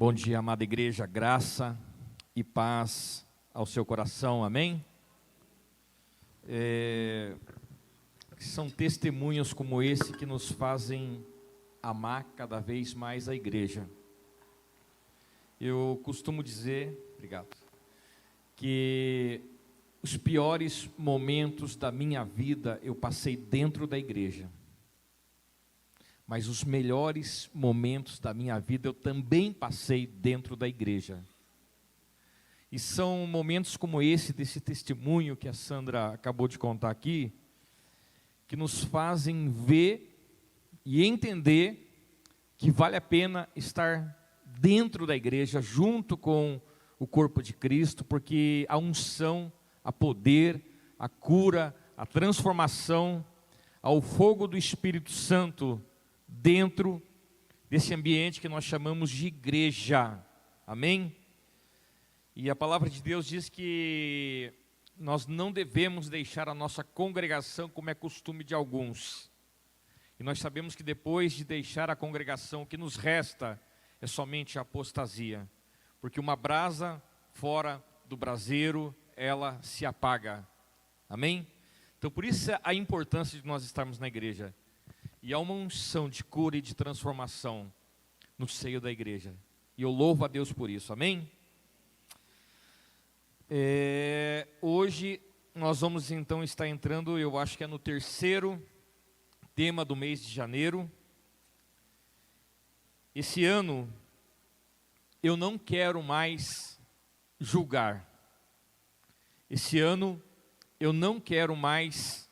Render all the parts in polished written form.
Bom dia, amada igreja, graça e paz ao seu coração, amém? São testemunhos como esse que nos fazem amar cada vez mais a igreja. Eu costumo dizer, obrigado, que os piores momentos da minha vida eu passei dentro da igreja. Mas os melhores momentos da minha vida eu também passei dentro da igreja. E são momentos como esse, desse testemunho que a Sandra acabou de contar aqui, que nos fazem ver e entender que vale a pena estar dentro da igreja, junto com o corpo de Cristo, porque a unção, a poder, a cura, a transformação, ao fogo do Espírito Santo, dentro desse ambiente que nós chamamos de igreja, amém? E a palavra de Deus diz que nós não devemos deixar a nossa congregação como é costume de alguns. E nós sabemos que depois de deixar a congregação, o que nos resta é somente a apostasia. Porque uma brasa fora do braseiro, ela se apaga, amém? Então por isso a importância de nós estarmos na igreja. E há uma unção de cura e de transformação no seio da igreja. E eu louvo a Deus por isso, amém? Hoje nós vamos então estar entrando, eu acho que é no terceiro tema do mês de janeiro. Esse ano eu não quero mais julgar. Esse ano eu não quero mais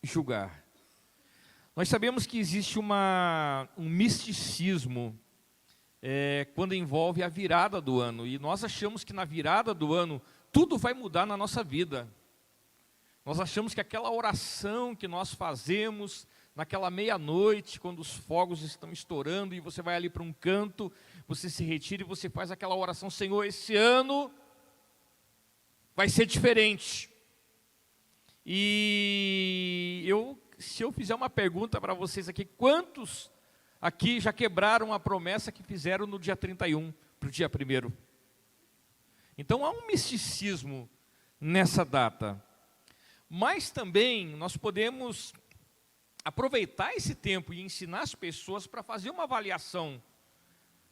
julgar. Nós sabemos que existe um misticismo quando envolve a virada do ano. E nós achamos que na virada do ano tudo vai mudar na nossa vida. Nós achamos que aquela oração que nós fazemos naquela meia-noite, quando os fogos estão estourando e você vai ali para um canto, você se retira e você faz aquela oração: Senhor, esse ano vai ser diferente. E se eu fizer uma pergunta para vocês aqui, quantos aqui já quebraram a promessa que fizeram no dia 31 para o dia 1º? Então há um misticismo nessa data. Mas também nós podemos aproveitar esse tempo e ensinar as pessoas para fazer uma avaliação.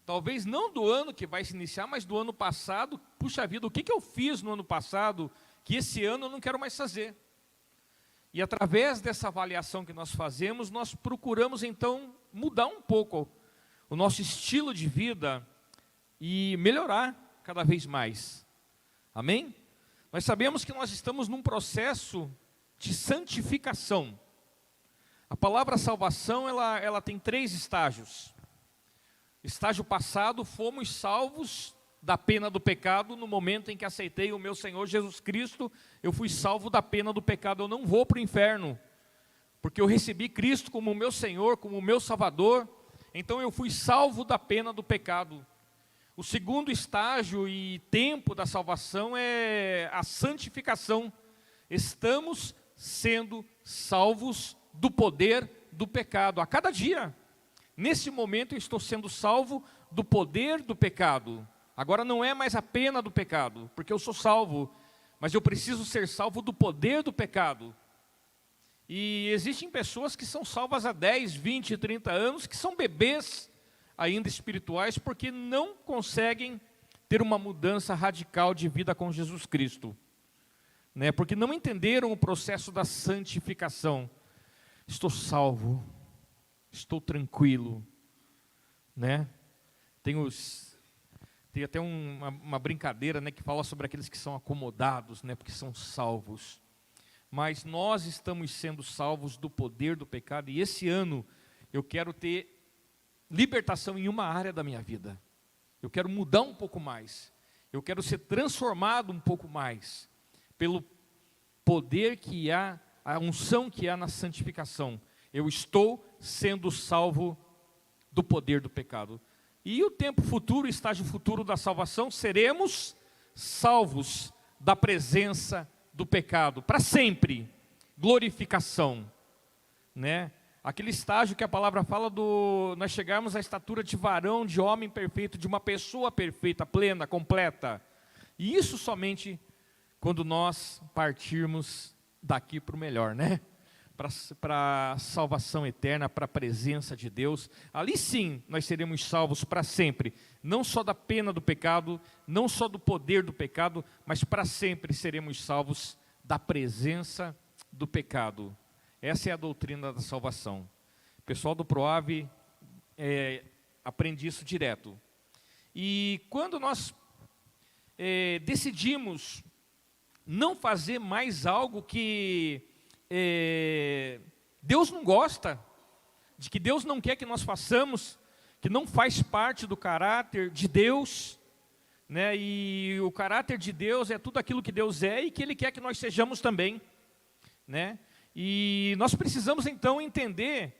Talvez não do ano que vai se iniciar, mas do ano passado. Puxa vida, o que eu fiz no ano passado que esse ano eu não quero mais fazer? E através dessa avaliação que nós fazemos, nós procuramos então mudar um pouco o nosso estilo de vida e melhorar cada vez mais. Amém? Nós sabemos que nós estamos num processo de santificação. A palavra salvação, ela tem 3 estágios. Estágio passado, fomos salvos da pena do pecado. No momento em que aceitei o meu Senhor Jesus Cristo, eu fui salvo da pena do pecado. Eu não vou para o inferno, porque eu recebi Cristo como o meu Senhor, como o meu Salvador. Então eu fui salvo da pena do pecado. O segundo estágio e tempo da salvação é a santificação. Estamos sendo salvos do poder do pecado a cada dia. Nesse momento eu estou sendo salvo do poder do pecado. Agora não é mais a pena do pecado, porque eu sou salvo, mas eu preciso ser salvo do poder do pecado. E existem pessoas que são salvas há 10, 20, 30 anos, que são bebês ainda espirituais, porque não conseguem ter uma mudança radical de vida com Jesus Cristo, né? Porque não entenderam o processo da santificação. Estou salvo, estou tranquilo, né? Tem até uma brincadeira, né, que fala sobre aqueles que são acomodados, né, porque são salvos. Mas nós estamos sendo salvos do poder do pecado. E esse ano eu quero ter libertação em uma área da minha vida. Eu quero mudar um pouco mais. Eu quero ser transformado um pouco mais pelo poder que há, a unção que há na santificação. Eu estou sendo salvo do poder do pecado. E o tempo futuro, o estágio futuro da salvação, seremos salvos da presença do pecado, para sempre, glorificação, né? Aquele estágio que a palavra fala nós chegarmos à estatura de varão, de homem perfeito, de uma pessoa perfeita, plena, completa. E isso somente quando nós partirmos daqui para o melhor, né? Para a salvação eterna, para a presença de Deus. Ali sim nós seremos salvos para sempre. Não só da pena do pecado, não só do poder do pecado, mas para sempre seremos salvos da presença do pecado. Essa é a doutrina da salvação. O pessoal do Proave aprende isso direto. E quando nós decidimos não fazer mais algo que Deus não gosta, de que Deus não quer que nós façamos, que não faz parte do caráter de Deus, né? E o caráter de Deus é tudo aquilo que Deus é e que Ele quer que nós sejamos também, né? E nós precisamos então entender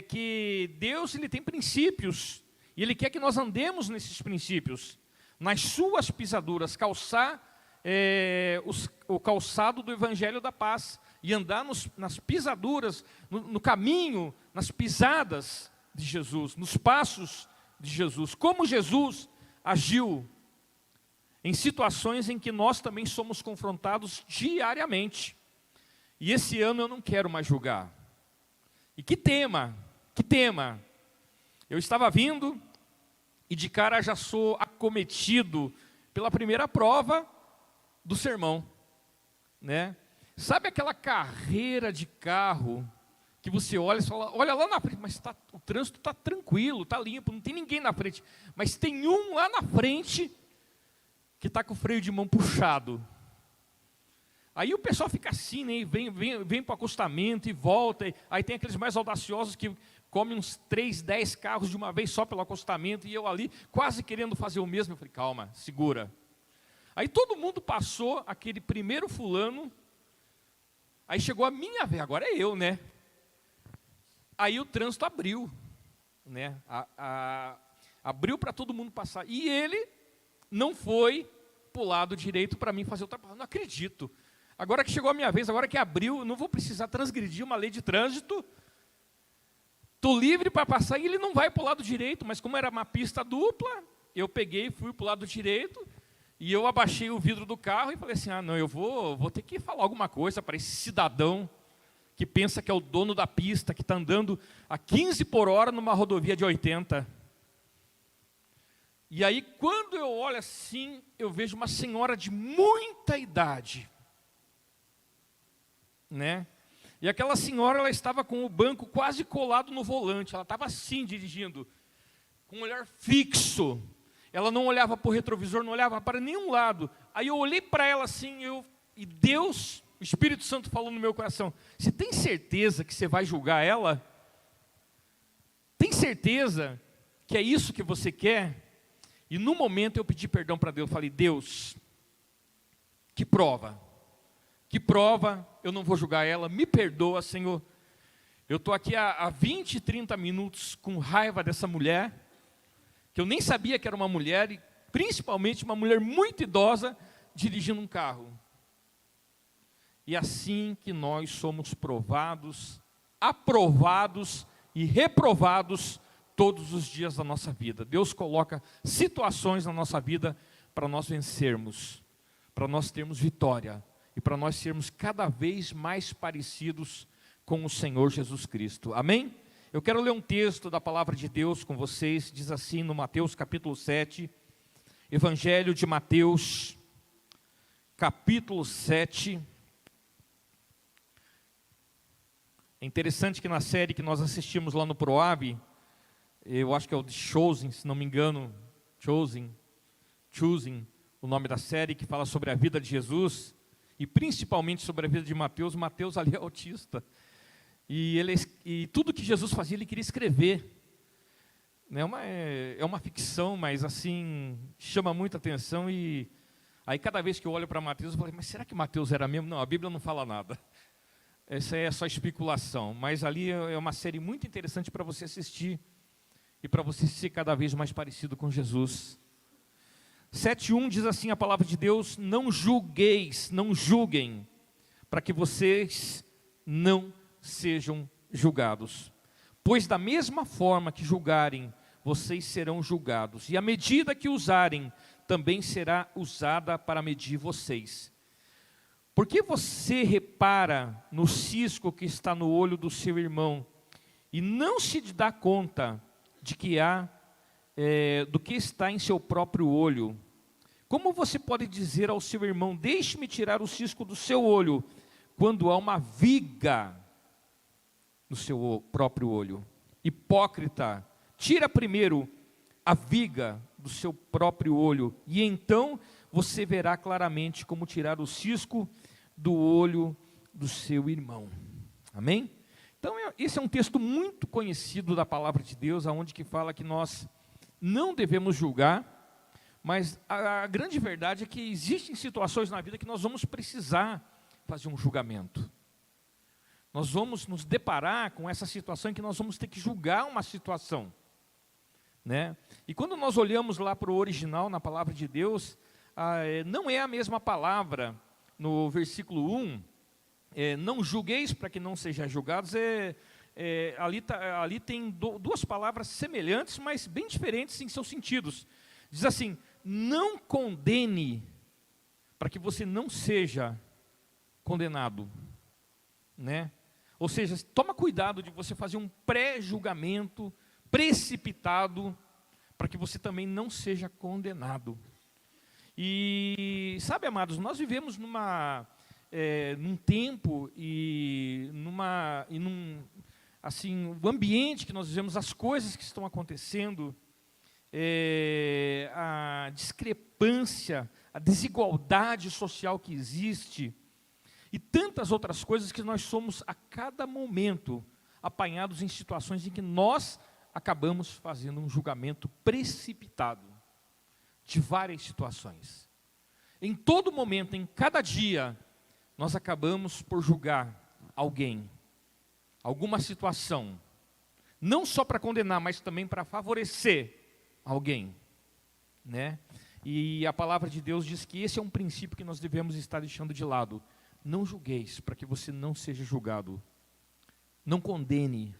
que Deus ele tem princípios, e Ele quer que nós andemos nesses princípios, nas suas pisaduras, calçar o calçado do Evangelho da Paz, e andar nas pisaduras, no caminho, nas pisadas de Jesus, nos passos de Jesus, como Jesus agiu em situações em que nós também somos confrontados diariamente. E esse ano eu não quero mais julgar. E que tema. Eu estava vindo e de cara já sou acometido pela primeira prova do sermão, né? Sabe aquela carreira de carro que você olha e fala, olha lá na frente, mas o trânsito está tranquilo, está limpo, não tem ninguém na frente. Mas tem um lá na frente que está com o freio de mão puxado. Aí o pessoal fica assim, né? Vem para o acostamento e volta. Aí tem aqueles mais audaciosos que comem uns 3, 10 carros de uma vez só pelo acostamento. E eu ali quase querendo fazer o mesmo. Eu falei, calma, segura. Aí todo mundo passou, aquele primeiro fulano. Aí chegou a minha vez, agora é eu, né? Aí o trânsito abriu, né? Abriu para todo mundo passar. E ele não foi para o lado direito para mim fazer o trabalho. Não acredito. Agora que chegou a minha vez, agora que abriu, eu não vou precisar transgredir uma lei de trânsito. Estou livre para passar e ele não vai para o lado direito. Mas como era uma pista dupla, eu peguei e fui para o lado direito. E eu abaixei o vidro do carro e falei assim, não, eu vou ter que falar alguma coisa para esse cidadão que pensa que é o dono da pista, que está andando a 15 por hora numa rodovia de 80. E aí, quando eu olho assim, eu vejo uma senhora de muita idade, né? E aquela senhora, ela estava com o banco quase colado no volante, ela estava assim, dirigindo, com um olhar fixo. Ela não olhava para o retrovisor, não olhava para nenhum lado. Aí eu olhei para ela assim, e Deus, o Espírito Santo falou no meu coração, você tem certeza que você vai julgar ela? Tem certeza que é isso que você quer? E no momento eu pedi perdão para Deus, falei, Deus, que prova, eu não vou julgar ela, me perdoa, Senhor. Eu estou aqui há 20, 30 minutos com raiva dessa mulher, que eu nem sabia que era uma mulher, e principalmente uma mulher muito idosa, dirigindo um carro. E assim que nós somos provados, aprovados e reprovados todos os dias da nossa vida. Deus coloca situações na nossa vida para nós vencermos, para nós termos vitória e para nós sermos cada vez mais parecidos com o Senhor Jesus Cristo. Amém? Eu quero ler um texto da palavra de Deus com vocês, diz assim no Mateus capítulo 7, Evangelho de Mateus, capítulo 7. É interessante que na série que nós assistimos lá no Proave, eu acho que é o de Chosen, se não me engano, Choosing, o nome da série, que fala sobre a vida de Jesus, e principalmente sobre a vida de Mateus. Mateus ali é autista. E tudo que Jesus fazia, ele queria escrever. É uma ficção, mas assim, chama muita atenção. E aí cada vez que eu olho para Mateus, eu falo, mas será que Mateus era mesmo? Não, a Bíblia não fala nada. Essa é só especulação. Mas ali é uma série muito interessante para você assistir e para você ser cada vez mais parecido com Jesus. 7:1 diz assim a palavra de Deus, não julgueis, não julguem, para que vocês não sejam julgados. Pois da mesma forma que julgarem, vocês serão julgados. E a medida que usarem, também será usada para medir vocês. Por que você repara no cisco que está no olho do seu irmão, e não se dá conta de que do que está em seu próprio olho? Como você pode dizer ao seu irmão, deixe-me tirar o cisco do seu olho, quando há uma viga no seu próprio olho? Hipócrita, tira primeiro a viga do seu próprio olho, e então você verá claramente como tirar o cisco do olho do seu irmão. Amém? Então, esse é um texto muito conhecido da palavra de Deus, onde que fala que nós não devemos julgar, mas a grande verdade é que existem situações na vida que nós vamos precisar fazer um julgamento. Nós vamos nos deparar com essa situação em que nós vamos ter que julgar uma situação, né? E quando nós olhamos lá para o original, na palavra de Deus, não é a mesma palavra. No versículo 1, não julgueis para que não sejam julgados, ali tem duas palavras semelhantes, mas bem diferentes em seus sentidos. Diz assim, não condene para que você não seja condenado, né? Ou seja, toma cuidado de você fazer um pré-julgamento precipitado, para que você também não seja condenado. E sabe, amados, nós vivemos num tempo assim, o ambiente que nós vivemos, as coisas que estão acontecendo, a discrepância, a desigualdade social que existe, e tantas outras coisas que nós somos a cada momento apanhados em situações em que nós acabamos fazendo um julgamento precipitado de várias situações. Em todo momento, em cada dia, nós acabamos por julgar alguém, alguma situação, não só para condenar, mas também para favorecer alguém, né? E a palavra de Deus diz que esse é um princípio que nós devemos estar deixando de lado. Não julgueis, para que você não seja julgado. Não condene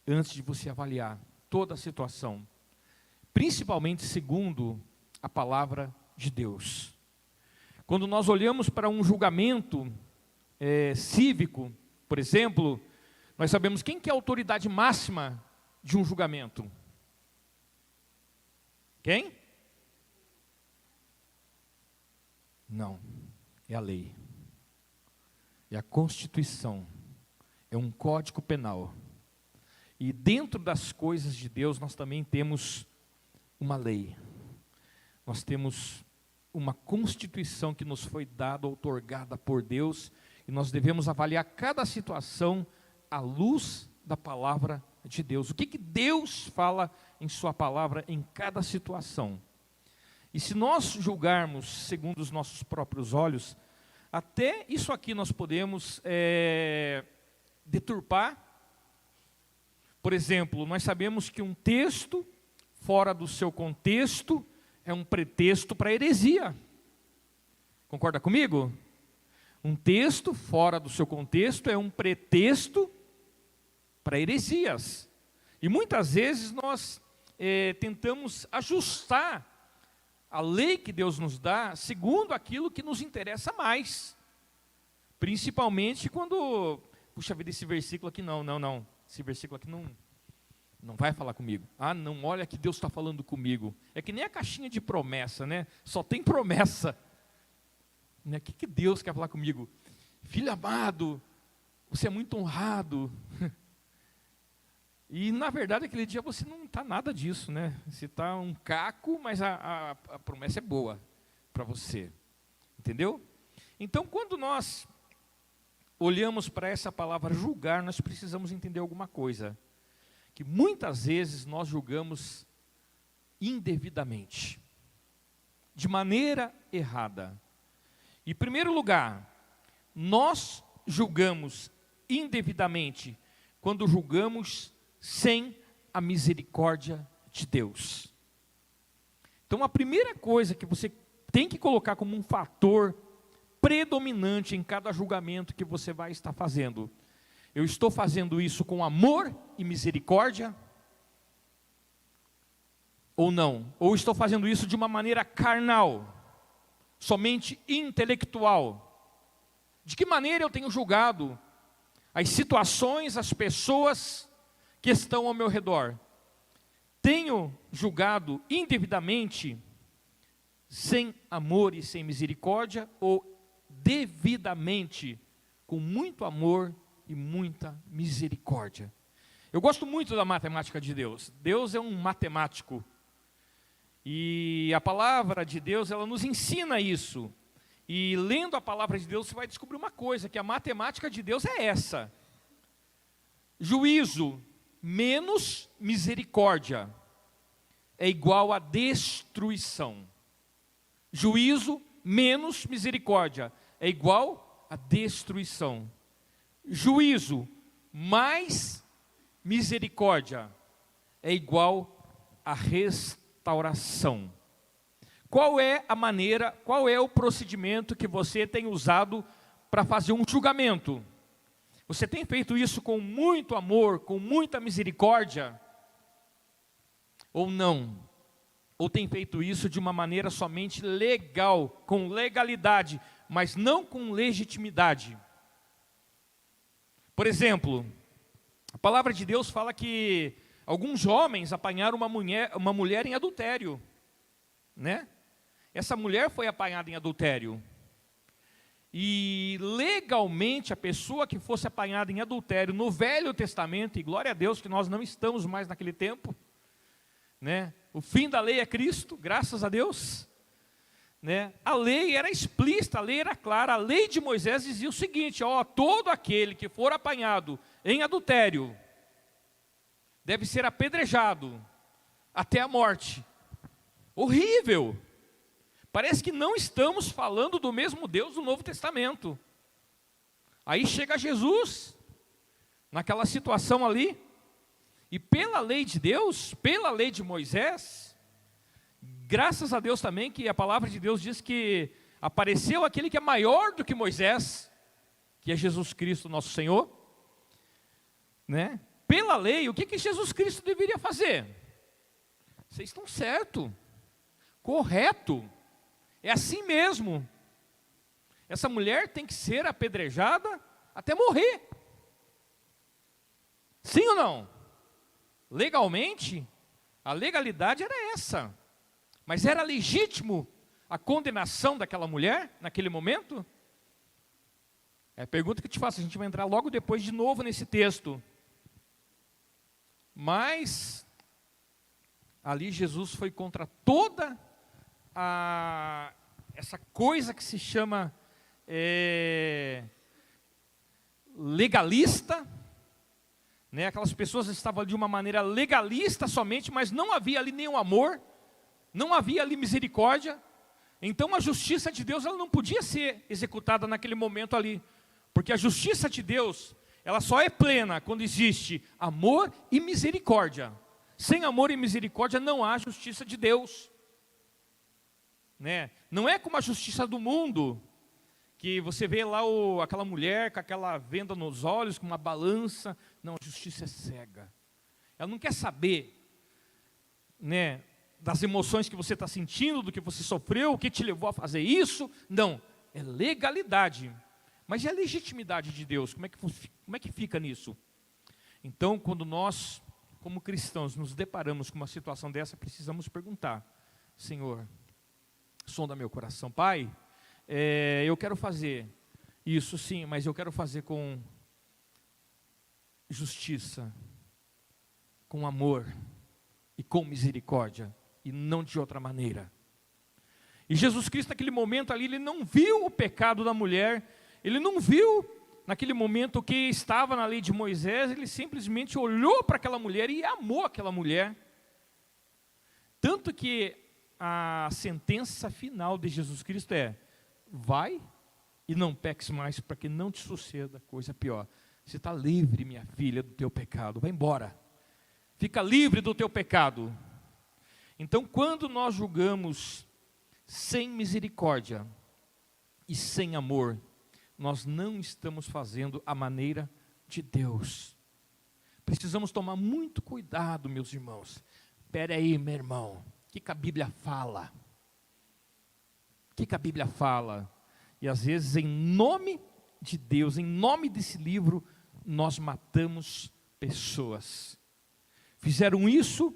antes de você avaliar toda a situação, principalmente segundo a palavra de Deus. Quando nós olhamos para um julgamento cívico, por exemplo, nós sabemos quem que é a autoridade máxima de um julgamento. Quem? Não, é a lei. É a Constituição. É um código penal. E dentro das coisas de Deus nós também temos uma lei. Nós temos uma Constituição que nos foi dada, outorgada por Deus, e nós devemos avaliar cada situação à luz da palavra de Deus. O que Deus fala em sua palavra em cada situação. E se nós julgarmos segundo os nossos próprios olhos, até isso aqui nós podemos deturpar. Por exemplo, nós sabemos que um texto fora do seu contexto é um pretexto para heresia. Concorda comigo? Um texto fora do seu contexto é um pretexto para heresias. E muitas vezes nós tentamos ajustar a lei que Deus nos dá segundo aquilo que nos interessa mais. Principalmente quando, puxa vida, esse versículo aqui não. Esse versículo aqui não vai falar comigo. Ah, não, olha que Deus está falando comigo. É que nem a caixinha de promessa, né? Só tem promessa. O que Deus quer falar comigo? Filho amado, você é muito honrado. E na verdade aquele dia você não está nada disso, né? Você está um caco, mas a promessa é boa para você. Entendeu? Então quando nós olhamos para essa palavra julgar, nós precisamos entender alguma coisa. Que muitas vezes nós julgamos indevidamente, de maneira errada. Em primeiro lugar, nós julgamos indevidamente quando julgamos sem a misericórdia de Deus. Então a primeira coisa que você tem que colocar como um fator predominante em cada julgamento que você vai estar fazendo Eu estou fazendo isso com amor e misericórdia? Ou não? Ou estou fazendo isso de uma maneira carnal, somente intelectual? De que maneira eu tenho julgado as situações, as pessoas que estão ao meu redor? Tenho julgado indevidamente, sem amor e sem misericórdia, ou devidamente, com muito amor e muita misericórdia? Eu gosto muito da matemática de Deus. Deus é um matemático. E a palavra de Deus, ela nos ensina isso. E lendo a palavra de Deus, você vai descobrir uma coisa, que a matemática de Deus é essa: juízo menos misericórdia é igual a destruição. Juízo menos misericórdia é igual a destruição. Juízo mais misericórdia é igual a restauração. Qual é a maneira, qual é o procedimento que você tem usado para fazer um julgamento? Você tem feito isso com muito amor, com muita misericórdia? Ou não? Ou tem feito isso de uma maneira somente legal, com legalidade, mas não com legitimidade? Por exemplo, a palavra de Deus fala que alguns homens apanharam uma mulher em adultério, né? Essa mulher foi apanhada em adultério. E legalmente a pessoa que fosse apanhada em adultério no Velho Testamento, e glória a Deus que nós não estamos mais naquele tempo, né? O fim da lei é Cristo, graças a Deus, né? A lei era explícita, a lei era clara. A lei de Moisés dizia o seguinte: ó, todo aquele que for apanhado em adultério deve ser apedrejado até a morte. Horrível! Parece que não estamos falando do mesmo Deus do Novo Testamento. Aí chega Jesus, naquela situação ali, e pela lei de Deus, pela lei de Moisés, graças a Deus também que a palavra de Deus diz que apareceu aquele que é maior do que Moisés, que é Jesus Cristo nosso Senhor, né? Pela lei, o que Jesus Cristo deveria fazer? Vocês estão certo, correto, é assim mesmo. Essa mulher tem que ser apedrejada até morrer. Sim ou não? Legalmente, a legalidade era essa. Mas era legítimo a condenação daquela mulher naquele momento? É a pergunta que eu te faço. A gente vai entrar logo depois de novo nesse texto. Mas ali Jesus foi contra toda essa coisa que se chama legalista, né? Aquelas pessoas estavam ali de uma maneira legalista somente, mas não havia ali nenhum amor, não havia ali misericórdia. Então a justiça de Deus, ela não podia ser executada naquele momento ali, porque a justiça de Deus, ela só é plena quando existe amor e misericórdia. Sem amor e misericórdia não há justiça de Deus, né? Não é como a justiça do mundo, que você vê lá aquela mulher com aquela venda nos olhos, com uma balança. Não, a justiça é cega. Ela não quer saber, né, das emoções que você está sentindo, do que você sofreu, o que te levou a fazer isso. Não, é legalidade. Mas e a legitimidade de Deus? Como é que fica nisso? Então, quando nós, como cristãos, nos deparamos com uma situação dessa, precisamos perguntar: Senhor, sonda meu coração. Pai, eu quero fazer isso sim, mas eu quero fazer com justiça, com amor e com misericórdia, e não de outra maneira. E Jesus Cristo naquele momento ali, ele não viu o pecado da mulher, ele não viu naquele momento o que estava na lei de Moisés, ele simplesmente olhou para aquela mulher e amou aquela mulher. Tanto que a sentença final de Jesus Cristo é: vai e não peques mais, para que não te suceda coisa pior. Você está livre, minha filha, do teu pecado, vai embora, fica livre do teu pecado. Então, quando nós julgamos sem misericórdia e sem amor, nós não estamos fazendo a maneira de Deus. Precisamos tomar muito cuidado, meus irmãos. Espera aí, meu irmão, o que a Bíblia fala? O que a Bíblia fala? E às vezes, em nome de Deus, em nome desse livro, nós matamos pessoas. Fizeram isso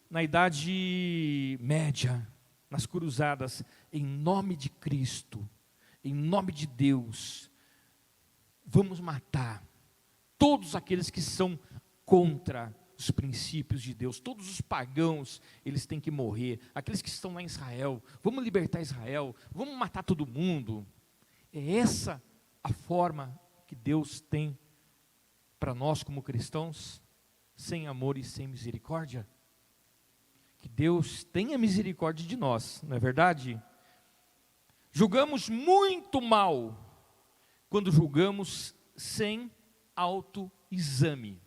na Idade Média, nas cruzadas, em nome de Cristo, em nome de Deus. Vamos matar todos aqueles que são contra os princípios de Deus. Todos os pagãos, eles têm que morrer. Aqueles que estão lá em Israel, vamos libertar Israel, vamos matar todo mundo. É essa a forma que Deus tem para nós como cristãos, sem amor e sem misericórdia? Que Deus tenha misericórdia de nós, não é verdade? Julgamos muito mal quando julgamos sem autoexame.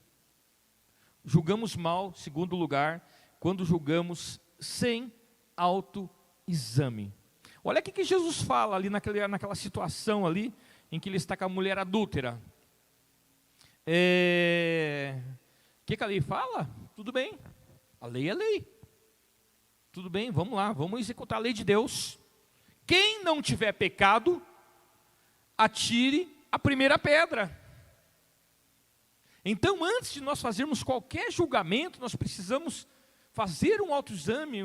Julgamos mal, segundo lugar, quando julgamos sem autoexame. Olha o que Jesus fala ali naquela situação ali, em que ele está com a mulher adúltera. O que a lei fala? Tudo bem, a lei é lei. Tudo bem, vamos lá, vamos executar a lei de Deus. Quem não tiver pecado, atire a primeira pedra. Então, antes de nós fazermos qualquer julgamento, nós precisamos fazer um autoexame,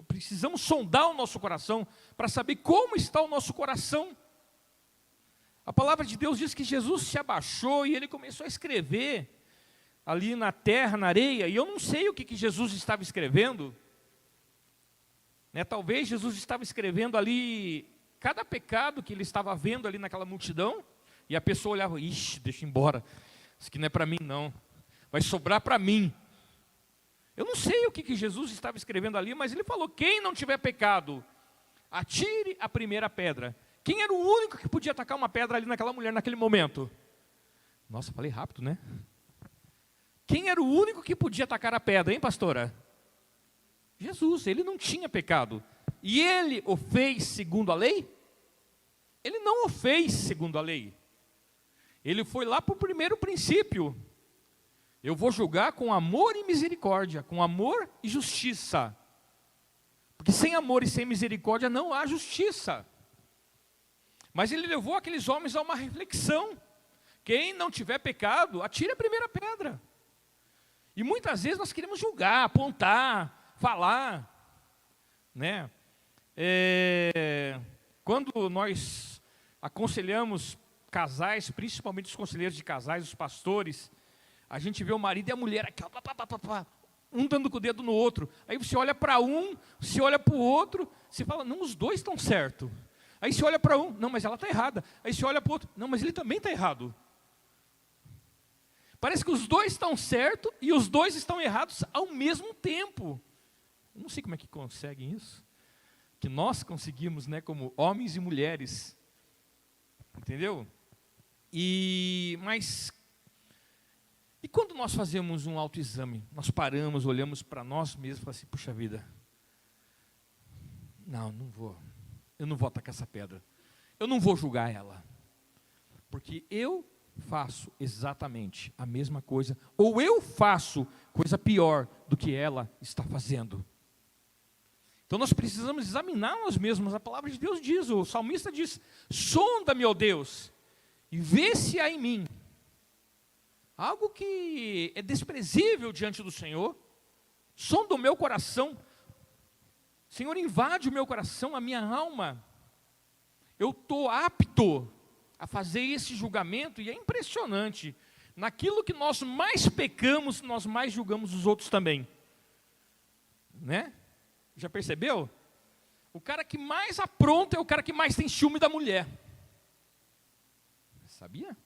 precisamos sondar o nosso coração, para saber como está o nosso coração. A palavra de Deus diz que Jesus se abaixou e ele começou a escrever ali na terra, na areia, e eu não sei o que Jesus estava escrevendo. Talvez Jesus estava escrevendo ali cada pecado que ele estava vendo ali naquela multidão, e a pessoa olhava, ixi, deixa embora, isso aqui não é para mim não, vai sobrar para mim. Eu não sei o que Jesus estava escrevendo ali, mas ele falou, quem não tiver pecado, atire a primeira pedra. Quem era o único que podia atacar uma pedra ali naquela mulher naquele momento? Nossa, falei rápido, né? Quem era o único que podia atacar a pedra, hein, pastora? Jesus, ele não tinha pecado. E ele o fez segundo a lei? Ele não o fez segundo a lei. Ele foi lá para o primeiro princípio. Eu vou julgar com amor e misericórdia, com amor e justiça. Porque sem amor e sem misericórdia não há justiça. Mas ele levou aqueles homens a uma reflexão. Quem não tiver pecado, atire a primeira pedra. E muitas vezes nós queremos julgar, apontar, falar, né? Quando nós aconselhamos casais, principalmente os conselheiros de casais, os pastores, a gente vê o marido e a mulher aqui, ó, um dando com o dedo no outro. Aí você olha para um, você olha para o outro, você fala, não, os dois estão certos. Aí você olha para um, não, mas ela está errada. Aí você olha para o outro, não, mas ele também está errado. Parece que os dois estão certos e os dois estão errados ao mesmo tempo. Eu não sei como é que conseguem isso. Que nós conseguimos, né, como homens e mulheres. Entendeu? Mas quando nós fazemos um autoexame, nós paramos, olhamos para nós mesmos e falamos assim, puxa vida, eu não vou atacar essa pedra, eu não vou julgar ela, porque eu faço exatamente a mesma coisa, ou eu faço coisa pior do que ela está fazendo. Então nós precisamos examinar nós mesmos. A palavra de Deus diz, o salmista diz, sonda-me, ó Deus, e vê se há em mim algo que é desprezível diante do Senhor. Sonda o meu coração, Senhor, invade o meu coração, a minha alma. Eu estou apto a fazer esse julgamento, e é impressionante, naquilo que nós mais pecamos, nós mais julgamos os outros também, né? Já percebeu? O cara que mais apronta é o cara que mais tem ciúme da mulher. Sabia?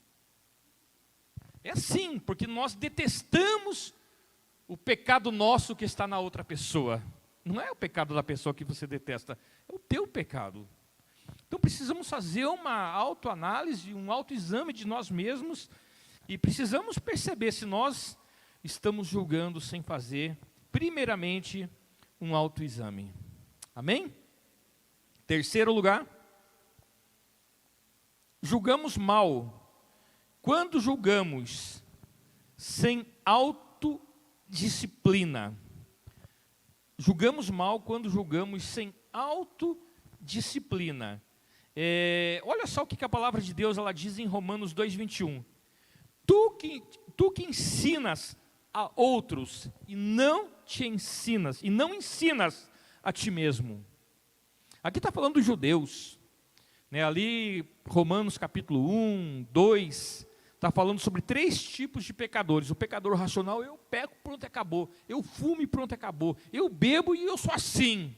É assim, porque nós detestamos o pecado nosso que está na outra pessoa. Não é o pecado da pessoa que você detesta, é o teu pecado. Então precisamos fazer uma autoanálise, um autoexame de nós mesmos, e precisamos perceber se nós estamos julgando sem fazer, primeiramente, um autoexame. Amém? Terceiro lugar, julgamos mal quando julgamos sem autodisciplina. Julgamos mal quando julgamos sem autodisciplina. Olha só o que a palavra de Deus ela diz em Romanos 2:21. Tu que ensinas a outros e não ensinas a ti mesmo. Aqui está falando dos judeus, né? Ali Romanos capítulo 1, 2, está falando sobre 3 tipos de pecadores. O pecador racional, eu peco, pronto, acabou. Eu fumo e pronto, acabou. Eu bebo e eu sou assim.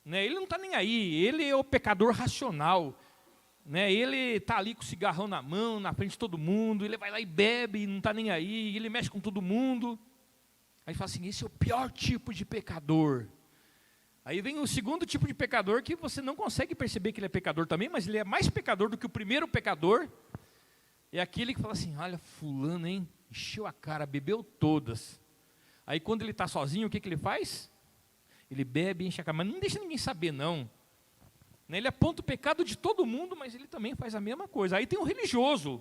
Né? Ele não está nem aí, ele é o pecador racional. Né? Ele está ali com o cigarrão na mão, na frente de todo mundo, ele vai lá e bebe e não está nem aí, ele mexe com todo mundo. Aí fala assim, esse é o pior tipo de pecador. Aí vem o segundo tipo de pecador, que você não consegue perceber que ele é pecador também, mas ele é mais pecador do que o primeiro pecador. É aquele que fala assim, olha fulano, hein, encheu a cara, bebeu todas. Aí quando ele está sozinho, o que ele faz? Ele bebe, enche a cara, mas não deixa ninguém saber não. Ele aponta o pecado de todo mundo, mas ele também faz a mesma coisa. Aí tem o religioso,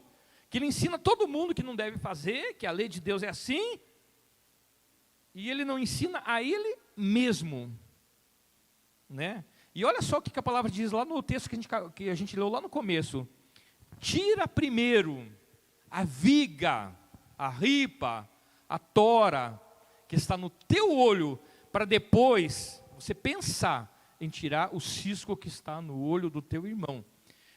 que ele ensina todo mundo que não deve fazer, que a lei de Deus é assim, e ele não ensina a ele mesmo. Né? E olha só o que a palavra diz lá no texto que a gente leu lá no começo. Tira primeiro a viga, a ripa, a tora, que está no teu olho, para depois você pensar em tirar o cisco que está no olho do teu irmão.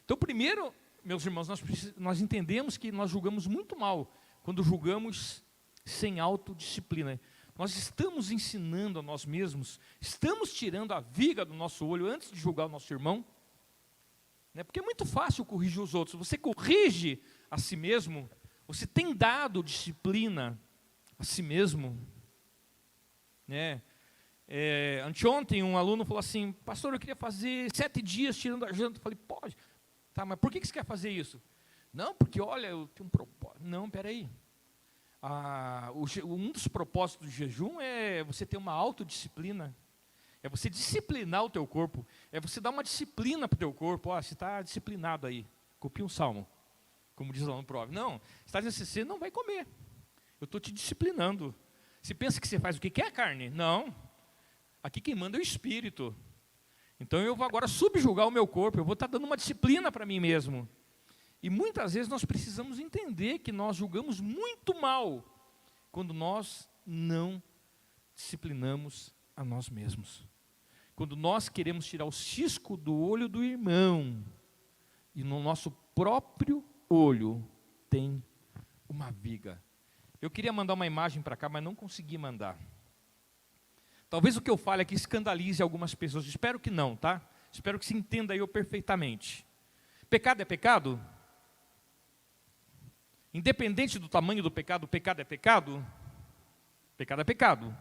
Então, primeiro, meus irmãos, nós entendemos que nós julgamos muito mal quando julgamos sem autodisciplina. Nós estamos ensinando a nós mesmos, estamos tirando a viga do nosso olho antes de julgar o nosso irmão. Porque é muito fácil corrigir os outros. Você corrige a si mesmo, você tem dado disciplina a si mesmo. Anteontem um aluno falou assim, pastor, eu queria fazer 7 dias tirando a janta. Eu falei, pode. Tá, mas por que você quer fazer isso? Não, porque olha, eu tenho um propósito. Não, peraí. Um dos propósitos do jejum é você ter uma autodisciplina. É você disciplinar o teu corpo. É você dar uma disciplina para o teu corpo. Você está disciplinado aí. Copia um salmo. Como diz lá no Prove. Não, está dizendo assim, você não vai comer. Eu estou te disciplinando. Você pensa que você faz o que quer, carne? Não. Aqui quem manda é o Espírito. Então eu vou agora subjugar o meu corpo. Eu vou estar dando uma disciplina para mim mesmo. E muitas vezes nós precisamos entender que nós julgamos muito mal quando nós não disciplinamos a nós mesmos. Quando nós queremos tirar o cisco do olho do irmão e no nosso próprio olho tem uma viga. Eu queria mandar uma imagem para cá, mas não consegui mandar. Talvez o que eu fale aqui escandalize algumas pessoas. Espero que não, tá? Espero que se entenda eu perfeitamente. Pecado é pecado? Independente do tamanho do pecado é pecado? Pecado é pecado.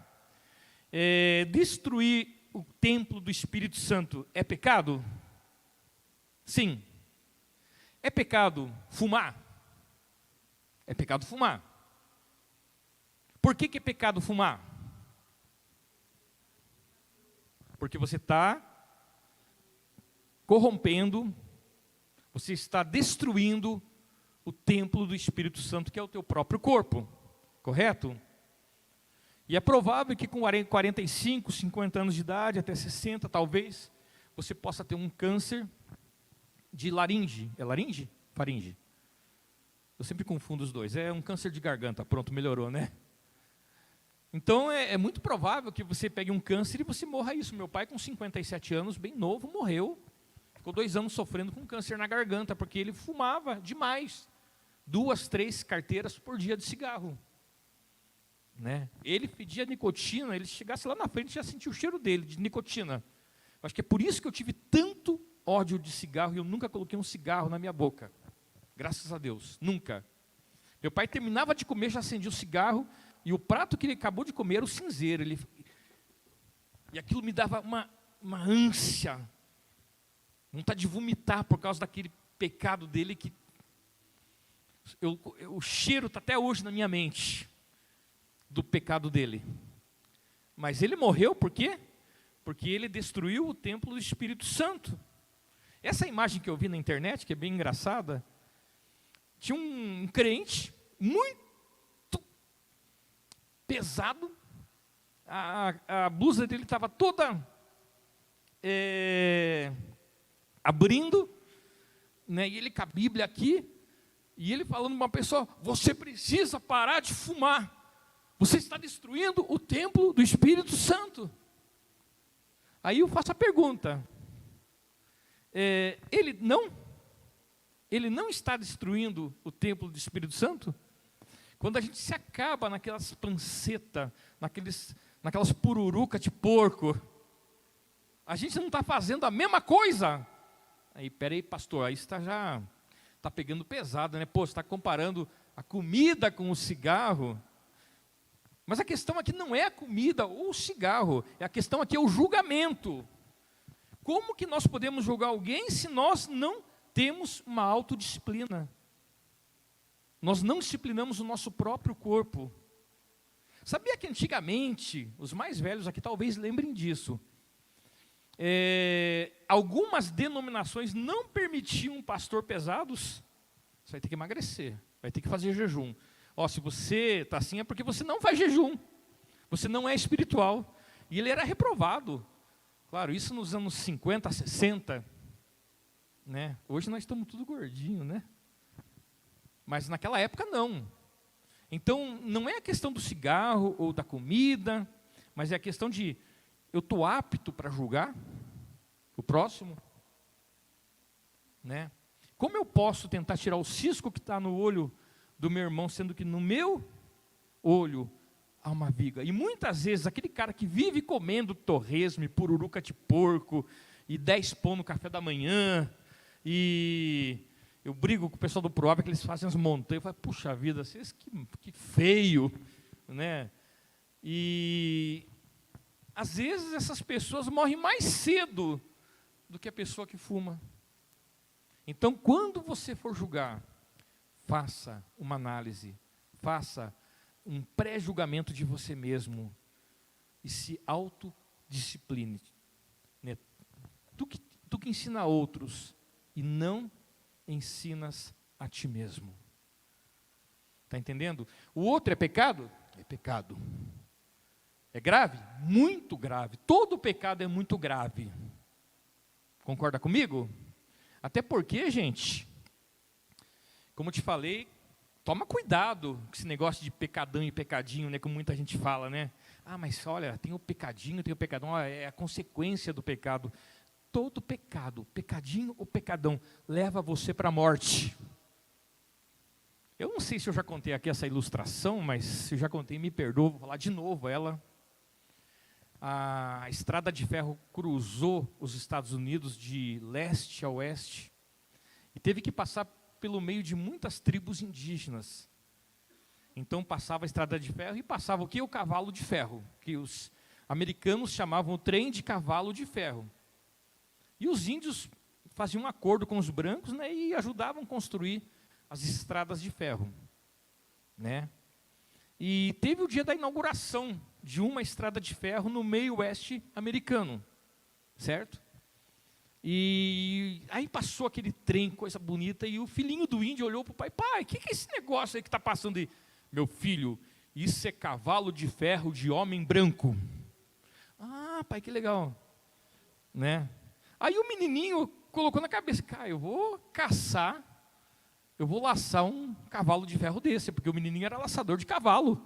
Destruir o templo do Espírito Santo é pecado? Sim. É pecado fumar? É pecado fumar. Por que é pecado fumar? Porque você está corrompendo, você está destruindo o templo do Espírito Santo, que é o teu próprio corpo, correto? E é provável que com 45, 50 anos de idade, até 60 talvez, você possa ter um câncer de laringe. É laringe? Faringe. Eu sempre confundo os dois. É um câncer de garganta. Pronto, melhorou, né? Então é muito provável que você pegue um câncer e você morra isso. Meu pai com 57 anos, bem novo, morreu. Ficou 2 anos sofrendo com câncer na garganta, porque ele fumava demais. 2, 3 carteiras por dia de cigarro. Né? Ele pedia nicotina, ele chegasse lá na frente e já sentia o cheiro dele, de nicotina. Acho que é por isso que eu tive tanto ódio de cigarro e eu nunca coloquei um cigarro na minha boca. Graças a Deus, nunca. Meu pai terminava de comer, já acendia o cigarro, e o prato que ele acabou de comer era o cinzeiro. E aquilo me dava uma ânsia, vontade de vomitar por causa daquele pecado dele, que o cheiro está até hoje na minha mente, do pecado dele. Mas ele morreu por quê? Porque ele destruiu o templo do Espírito Santo. Essa imagem que eu vi na internet, que é bem engraçada, tinha um crente muito pesado, a blusa dele estava toda abrindo, né, e ele com a Bíblia aqui, e ele falando para uma pessoa: você precisa parar de fumar, você está destruindo o templo do Espírito Santo. Aí eu faço a pergunta, ele não está destruindo o templo do Espírito Santo? Quando a gente se acaba naquelas plancetas, naquelas pururucas de porco, a gente não está fazendo a mesma coisa? Aí, peraí, pastor, aí já está pegando pesado, né? Pô, você está comparando a comida com o cigarro. Mas a questão aqui não é a comida ou o cigarro, a questão aqui é o julgamento. Como que nós podemos julgar alguém se nós não temos uma autodisciplina? Nós não disciplinamos o nosso próprio corpo. Sabia que antigamente, os mais velhos aqui talvez lembrem disso, algumas denominações não permitiam pastor pesados? Você vai ter que emagrecer, vai ter que fazer jejum. Se você está assim é porque você não faz jejum, você não é espiritual. E ele era reprovado. Claro, isso nos anos 50, 60, né? Hoje nós estamos tudo gordinho, né? Mas naquela época não. Então, não é a questão do cigarro ou da comida, mas é a questão de: eu estou apto para julgar o próximo? Né? Como eu posso tentar tirar o cisco que está no olho do meu irmão, sendo que no meu olho há uma viga? E muitas vezes, aquele cara que vive comendo torresmo e pururuca de porco, e 10 pão no café da manhã, e eu brigo com o pessoal do Proab, que eles fazem as montanhas, eu falo: puxa vida, vocês que feio, né? E às vezes essas pessoas morrem mais cedo do que a pessoa que fuma. Então, quando você for julgar, faça uma análise, faça um pré-julgamento de você mesmo e se autodiscipline. Né? Tu que ensina a outros e não ensinas a ti mesmo. Está entendendo? O outro é pecado? É pecado. É grave? Muito grave. Todo pecado é muito grave. Concorda comigo? Até porque, gente, como eu te falei, toma cuidado com esse negócio de pecadão e pecadinho, né, como muita gente fala, né? Mas olha, tem o pecadinho, tem o pecadão, é a consequência do pecado. Todo pecado, pecadinho ou pecadão, leva você para a morte. Eu não sei se eu já contei aqui essa ilustração, mas se eu já contei, me perdoa, vou falar de novo ela. A estrada de ferro cruzou os Estados Unidos de leste a oeste e teve que passar pelo meio de muitas tribos indígenas. Então passava a estrada de ferro e passava o que? O cavalo de ferro, que os americanos chamavam o trem de cavalo de ferro. E os índios faziam um acordo com os brancos, né, e ajudavam a construir as estradas de ferro, né? E teve o dia da inauguração de uma estrada de ferro no meio oeste americano, certo? E aí passou aquele trem, coisa bonita, e o filhinho do índio olhou para o pai: pai, o que é esse negócio aí que está passando aí? Meu filho, isso é cavalo de ferro de homem branco. Pai, que legal, né? Aí o menininho colocou na cabeça: cara, eu vou caçar, eu vou laçar um cavalo de ferro desse, porque o menininho era laçador de cavalo.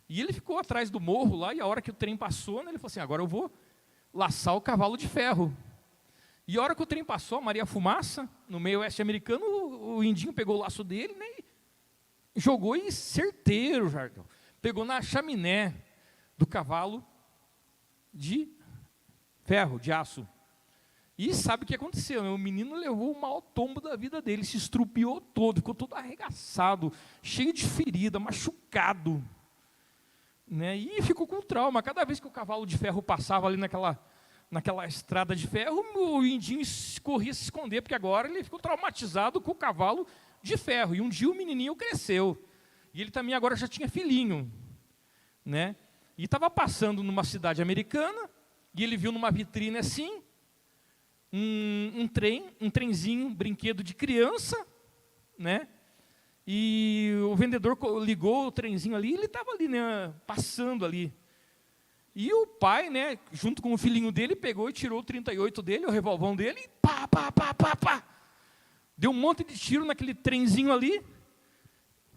E ele ficou atrás do morro lá, e a hora que o trem passou, né, ele falou assim: agora eu vou laçar o cavalo de ferro. E a hora que o trem passou, a Maria Fumaça, no meio oeste americano, o indinho pegou o laço dele, né, e jogou, e certeiro, Jardão, pegou na chaminé do cavalo de ferro, de aço. E sabe o que aconteceu, né? O menino levou o maior tombo da vida dele, se estrupiou todo, ficou todo arregaçado, cheio de ferida, machucado, né? E ficou com trauma. Cada vez que o cavalo de ferro passava ali naquela estrada de ferro, o indinho corria se esconder, porque agora ele ficou traumatizado com o cavalo de ferro. E um dia o menininho cresceu, e ele também agora já tinha filhinho, né? E estava passando numa cidade americana, e ele viu numa vitrine assim, um trenzinho, um brinquedo de criança, né? E o vendedor ligou o trenzinho ali, ele estava ali, né, passando ali. E o pai, né, junto com o filhinho dele, pegou e tirou o 38 dele, o revolvão dele, e pá, pá, pá, pá, pá. Deu um monte de tiro naquele trenzinho ali.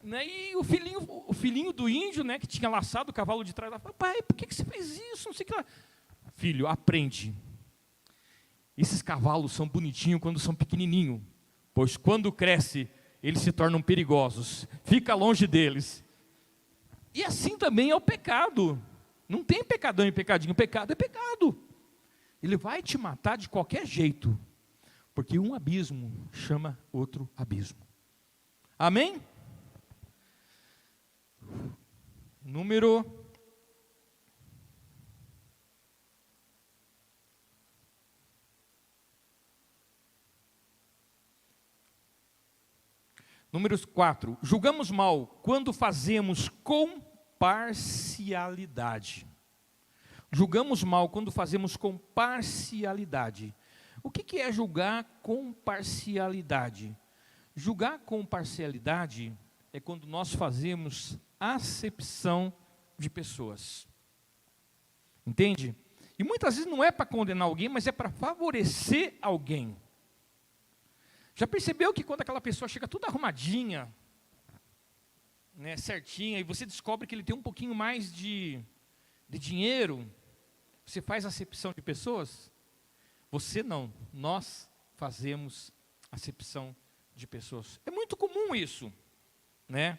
Né, e o filhinho do índio, né, que tinha laçado o cavalo de trás, falou: pai, por que você fez isso? Não sei o que lá. Filho, aprende. Esses cavalos são bonitinhos quando são pequenininhos, pois quando cresce, eles se tornam perigosos. Fica longe deles. E assim também é o pecado. Não tem pecadão e pecadinho. Pecado é pecado. Ele vai te matar de qualquer jeito, porque um abismo chama outro abismo. Amém? Número 4. Julgamos mal quando fazemos com parcialidade. Julgamos mal quando fazemos com parcialidade. O que é julgar com parcialidade? Julgar com parcialidade é quando nós fazemos acepção de pessoas. Entende? E muitas vezes não é para condenar alguém, mas é para favorecer alguém. Já percebeu que quando aquela pessoa chega toda arrumadinha, né, certinha, e você descobre que ele tem um pouquinho mais de dinheiro, você faz acepção de pessoas? Você não, nós fazemos acepção de pessoas. É muito comum isso, né?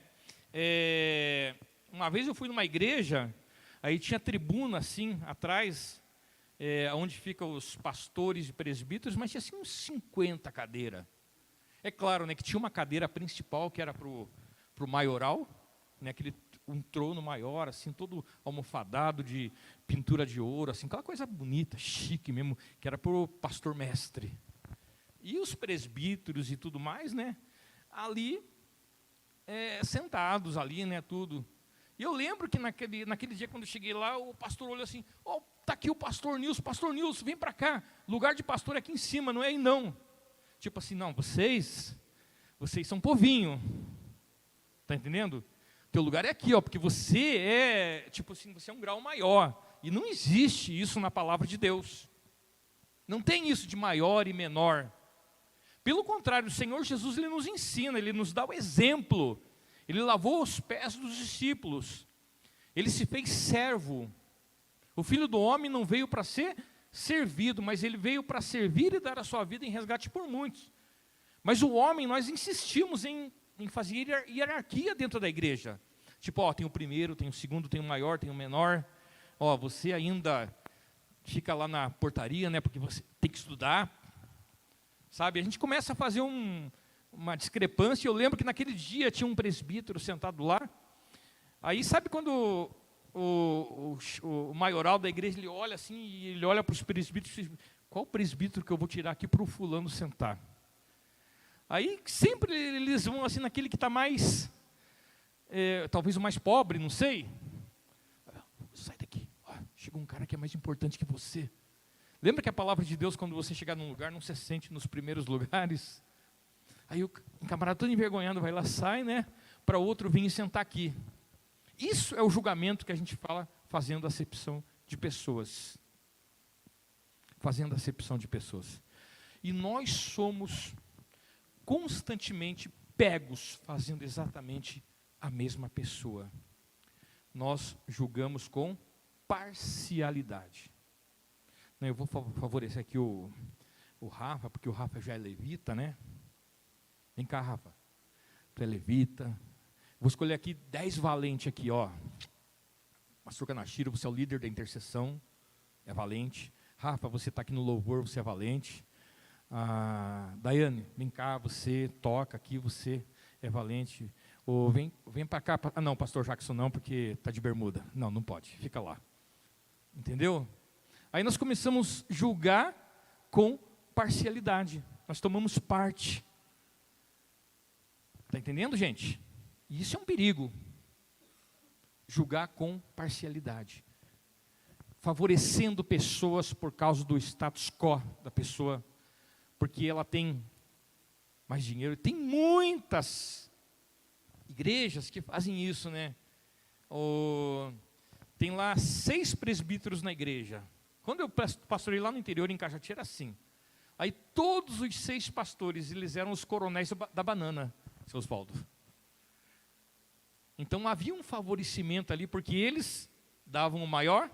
Uma vez eu fui numa igreja, aí tinha tribuna assim, atrás, onde ficam os pastores e presbíteros, mas tinha assim uns 50 cadeiras. É claro, né, que tinha uma cadeira principal, que era para o maioral, né, um trono maior, assim, todo almofadado de pintura de ouro, assim, aquela coisa bonita, chique mesmo, que era para o pastor mestre. E os presbíteros e tudo mais, né, ali, sentados ali, né, tudo. E eu lembro que naquele dia, quando eu cheguei lá, o pastor olhou assim: ó, tá aqui o pastor Nilson, vem para cá, lugar de pastor é aqui em cima, não é aí não. Tipo assim, não, vocês são povinho, tá entendendo? Teu lugar é aqui, ó, porque você é, tipo assim, você é um grau maior, e não existe isso na palavra de Deus, não tem isso de maior e menor, pelo contrário, o Senhor Jesus, Ele nos ensina, Ele nos dá o exemplo, Ele lavou os pés dos discípulos, Ele se fez servo, o Filho do Homem não veio para ser servido, mas Ele veio para servir e dar a sua vida em resgate por muitos. Mas o homem, nós insistimos em fazer hierarquia dentro da igreja. Tipo, ó, tem o primeiro, tem o segundo, tem o maior, tem o menor. Ó, você ainda fica lá na portaria, né, porque você tem que estudar. Sabe, a gente começa a fazer uma discrepância. Eu lembro que naquele dia tinha um presbítero sentado lá. Aí, sabe quando o maioral da igreja, ele olha assim, e ele olha para os presbíteros e diz: qual presbítero que eu vou tirar aqui para o fulano sentar? Aí sempre eles vão assim naquele que está mais, talvez o mais pobre, não sei. Sai daqui, chegou um cara que é mais importante que você. Lembra que a palavra de Deus, quando você chegar num lugar, não se sente nos primeiros lugares? Aí o camarada todo envergonhado vai lá, sai, né, para outro vir e sentar aqui. Isso é o julgamento que a gente fala, fazendo acepção de pessoas. Fazendo acepção de pessoas. E nós somos constantemente pegos fazendo exatamente a mesma pessoa. Nós julgamos com parcialidade. Eu vou favorecer aqui o Rafa, porque o Rafa já é levita, né? Vem cá, Rafa. Tu é levita. Vou escolher aqui 10 valentes aqui, ó. Pastor Kanashiro, você é o líder da intercessão, é valente. Rafa, você está aqui no louvor, você é valente. Daiane, vem cá, você toca aqui, você é valente. Ou vem para cá. Não, pastor Jackson não, porque está de bermuda. Não pode, fica lá. Entendeu? Aí nós começamos a julgar com parcialidade. Nós tomamos parte. Está entendendo, gente? E isso é um perigo. Julgar com parcialidade. Favorecendo pessoas por causa do status quo da pessoa. Porque ela tem mais dinheiro. Tem muitas igrejas que fazem isso, né? Tem lá 6 presbíteros na igreja. Quando eu pastorei lá no interior, em Caxati, era assim. Aí todos os 6 pastores, eles eram os coronéis da banana, seu Osvaldo. Então havia um favorecimento ali, porque eles davam o maior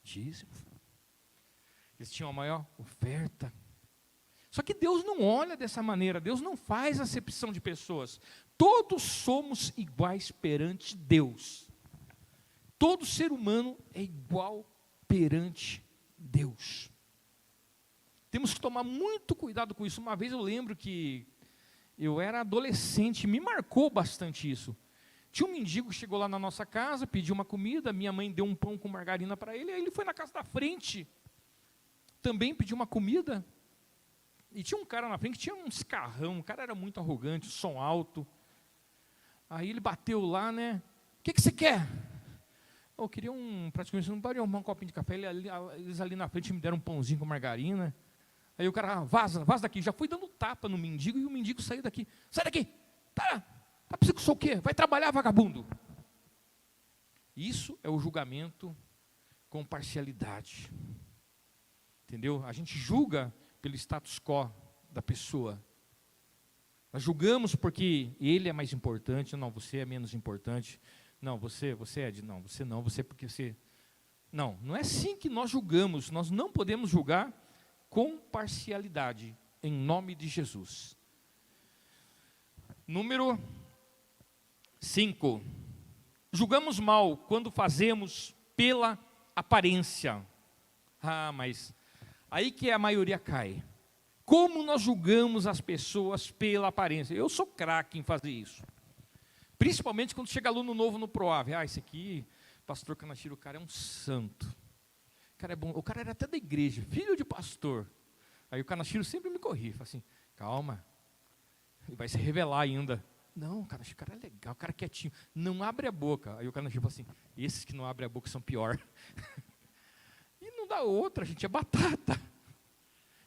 dízimo. Eles tinham a maior oferta. Só que Deus não olha dessa maneira, Deus não faz acepção de pessoas. Todos somos iguais perante Deus. Todo ser humano é igual perante Deus. Temos que tomar muito cuidado com isso. Uma vez eu lembro que eu era adolescente, me marcou bastante isso. Tinha um mendigo que chegou lá na nossa casa, pediu uma comida, minha mãe deu um pão com margarina para ele, aí ele foi na casa da frente, também pediu uma comida, e tinha um cara na frente que tinha um carrão, o cara era muito arrogante, som alto, aí ele bateu lá, né, o que você quer? Eu queria praticamente, não pode arrumar um copinho de café, eles ali na frente me deram um pãozinho com margarina, aí o cara, vaza daqui, já foi dando tapa no mendigo, e o mendigo saiu daqui, sai daqui, tá pensando que eu sou o quê? Vai trabalhar, vagabundo. Isso é o julgamento com parcialidade. Entendeu? A gente julga pelo status quo da pessoa. Nós julgamos porque ele é mais importante, não, você é menos importante. Não, você é de, não, você porque você... Não é assim que nós julgamos, nós não podemos julgar com parcialidade, em nome de Jesus. Número 5. Julgamos mal quando fazemos pela aparência. Mas aí que a maioria cai. Como nós julgamos as pessoas pela aparência? Eu sou craque em fazer isso. Principalmente quando chega aluno novo no PROAV. Esse aqui, pastor Kanashiro, o cara é um santo. O cara é bom. O cara era até da igreja, filho de pastor. Aí o Kanashiro sempre me corrige, fala assim, calma, ele vai se revelar ainda. Não, cara, esse cara é legal, o cara é quietinho, não abre a boca. Aí o cara fala assim, esses que não abrem a boca são pior. E não dá outra, gente, é batata.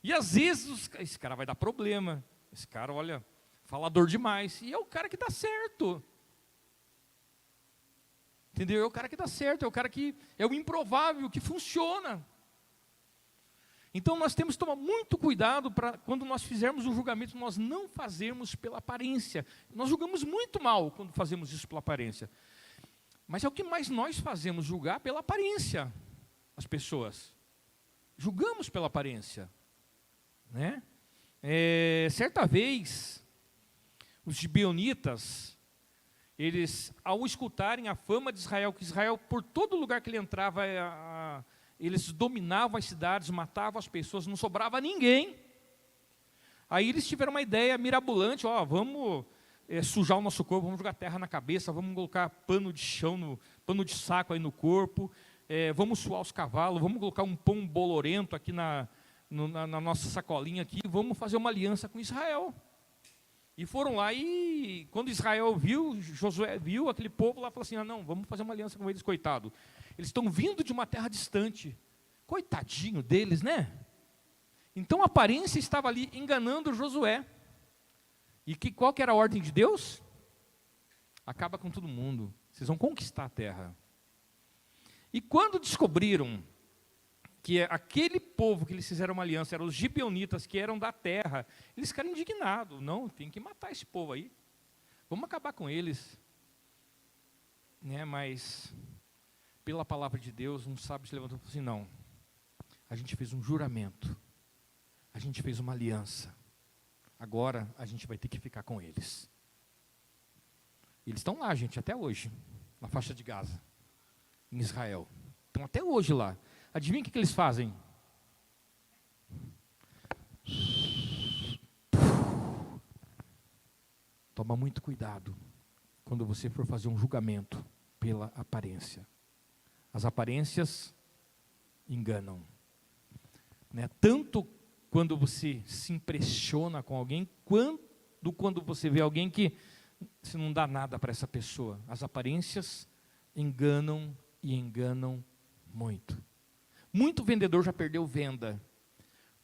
E às vezes, esse cara vai dar problema. Esse cara, olha, falador demais. E é o cara que dá certo. Entendeu? É o cara que dá certo, é o cara que é o improvável, que funciona. Então nós temos que tomar muito cuidado para quando nós fizermos um julgamento, nós não fazermos pela aparência. Nós julgamos muito mal quando fazemos isso pela aparência. Mas é o que mais nós fazemos, julgar pela aparência as pessoas. Julgamos pela aparência. Né? Certa vez, os gibeonitas, eles, ao escutarem a fama de Israel, que Israel, por todo lugar que ele entrava, eles dominavam as cidades, matavam as pessoas, não sobrava ninguém. Aí eles tiveram uma ideia mirabolante, vamos sujar o nosso corpo, vamos jogar terra na cabeça, vamos colocar pano de chão, pano de saco aí no corpo, vamos suar os cavalos, vamos colocar um pão bolorento aqui na nossa sacolinha aqui, vamos fazer uma aliança com Israel. E foram lá e quando Israel viu, Josué viu aquele povo lá, falou assim, não, vamos fazer uma aliança com eles, coitado. Eles estão vindo de uma terra distante. Coitadinho deles, né? Então a aparência estava ali enganando Josué. E qual que era a ordem de Deus? Acaba com todo mundo. Vocês vão conquistar a terra. E quando descobriram que aquele povo que eles fizeram uma aliança, eram os gibeonitas, que eram da terra, eles ficaram indignados. Não, tem que matar esse povo aí. Vamos acabar com eles. Mas, pela palavra de Deus, um sábio se levantou e falou assim, não, a gente fez um juramento, a gente fez uma aliança, agora a gente vai ter que ficar com eles. Eles estão lá, gente, até hoje, na faixa de Gaza, em Israel. Estão até hoje lá. Adivinha o que eles fazem? Toma muito cuidado quando você for fazer um julgamento pela aparência. As aparências enganam. Tanto quando você se impressiona com alguém, quanto quando você vê alguém que você não dá nada para essa pessoa. As aparências enganam e enganam muito. Muito vendedor já perdeu venda,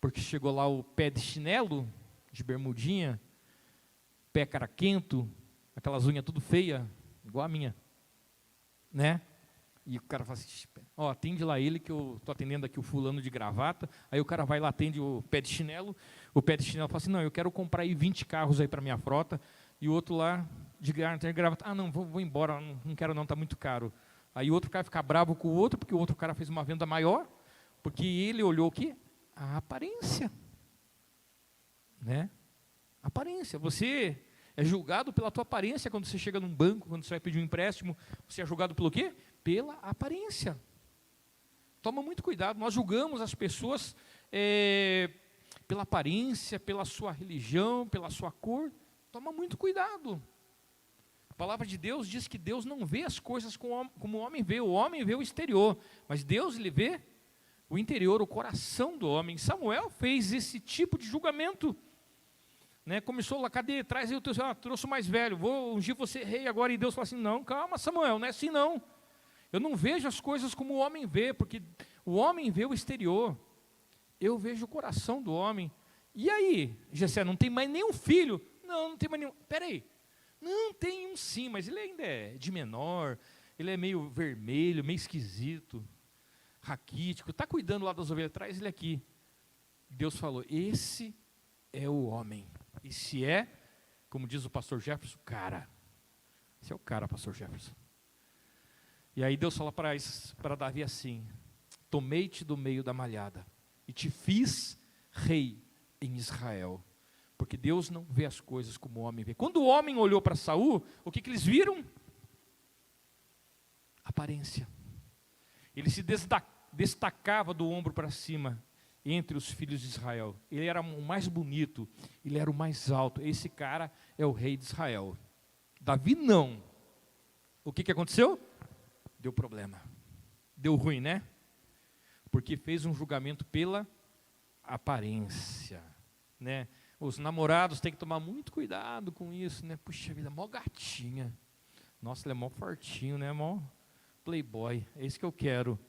porque chegou lá o pé de chinelo, de bermudinha, pé caraquento, aquelas unhas tudo feia, igual a minha, né? E o cara fala assim, ó, atende lá ele que eu estou atendendo aqui o fulano de gravata. Aí o cara vai lá, atende o pé de chinelo. O pé de chinelo fala assim, não, eu quero comprar aí 20 carros aí para minha frota. E o outro lá, de gravata, ah, não, vou embora, não quero não, está muito caro. Aí o outro cara fica bravo com o outro, porque o outro cara fez uma venda maior, porque ele olhou o quê? A aparência. Né? Aparência. Você é julgado pela tua aparência quando você chega num banco, quando você vai pedir um empréstimo. Você é julgado pelo quê? Pela aparência. Toma muito cuidado. Nós julgamos as pessoas pela aparência, pela sua religião, pela sua cor. Toma muito cuidado. A palavra de Deus diz que Deus não vê as coisas como o homem vê. O homem vê o exterior, mas Deus ele vê o interior, o coração do homem. Samuel fez esse tipo de julgamento. Né, começou lá, cadê? Traz aí o teu, trouxe o mais velho, vou ungir você rei agora. E Deus falou assim, não, calma Samuel, não é assim não. Eu não vejo as coisas como o homem vê, porque o homem vê o exterior. Eu vejo o coração do homem. E aí, Jessé, não tem mais nenhum filho? Não, não tem mais nenhum. Peraí, não, tem um sim, mas ele ainda é de menor, ele é meio vermelho, meio esquisito, raquítico, está cuidando lá das ovelhas, traz ele aqui. Deus falou, esse é o homem. E se é, como diz o pastor Jefferson, cara. Esse é o cara, pastor Jefferson. E aí Deus fala para Davi assim, tomei-te do meio da malhada e te fiz rei em Israel. Porque Deus não vê as coisas como o homem vê. Quando o homem olhou para Saul, o que eles viram? Aparência. Ele se destacava do ombro para cima entre os filhos de Israel. Ele era o mais bonito, ele era o mais alto. Esse cara é o rei de Israel. Davi não. O que aconteceu? Deu problema. Deu ruim, né? Porque fez um julgamento pela aparência, né? Os namorados têm que tomar muito cuidado com isso, né? Puxa vida, mó gatinha. Nossa, ele é mó fortinho, né? Mó playboy. É isso que eu quero.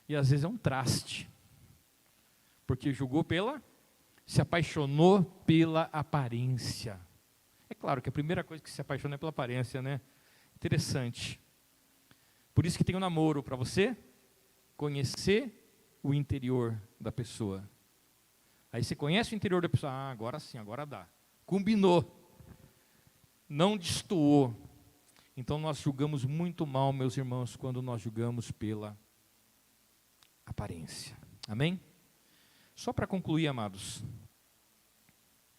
E às vezes é um traste. Porque se apaixonou pela aparência. É claro que a primeira coisa que se apaixona é pela aparência, né? Interessante. Por isso que tem o namoro, para você conhecer o interior da pessoa. Aí você conhece o interior da pessoa, agora sim, agora dá. Combinou. Não destoou. Então nós julgamos muito mal, meus irmãos, quando nós julgamos pela aparência. Amém? Só para concluir, amados.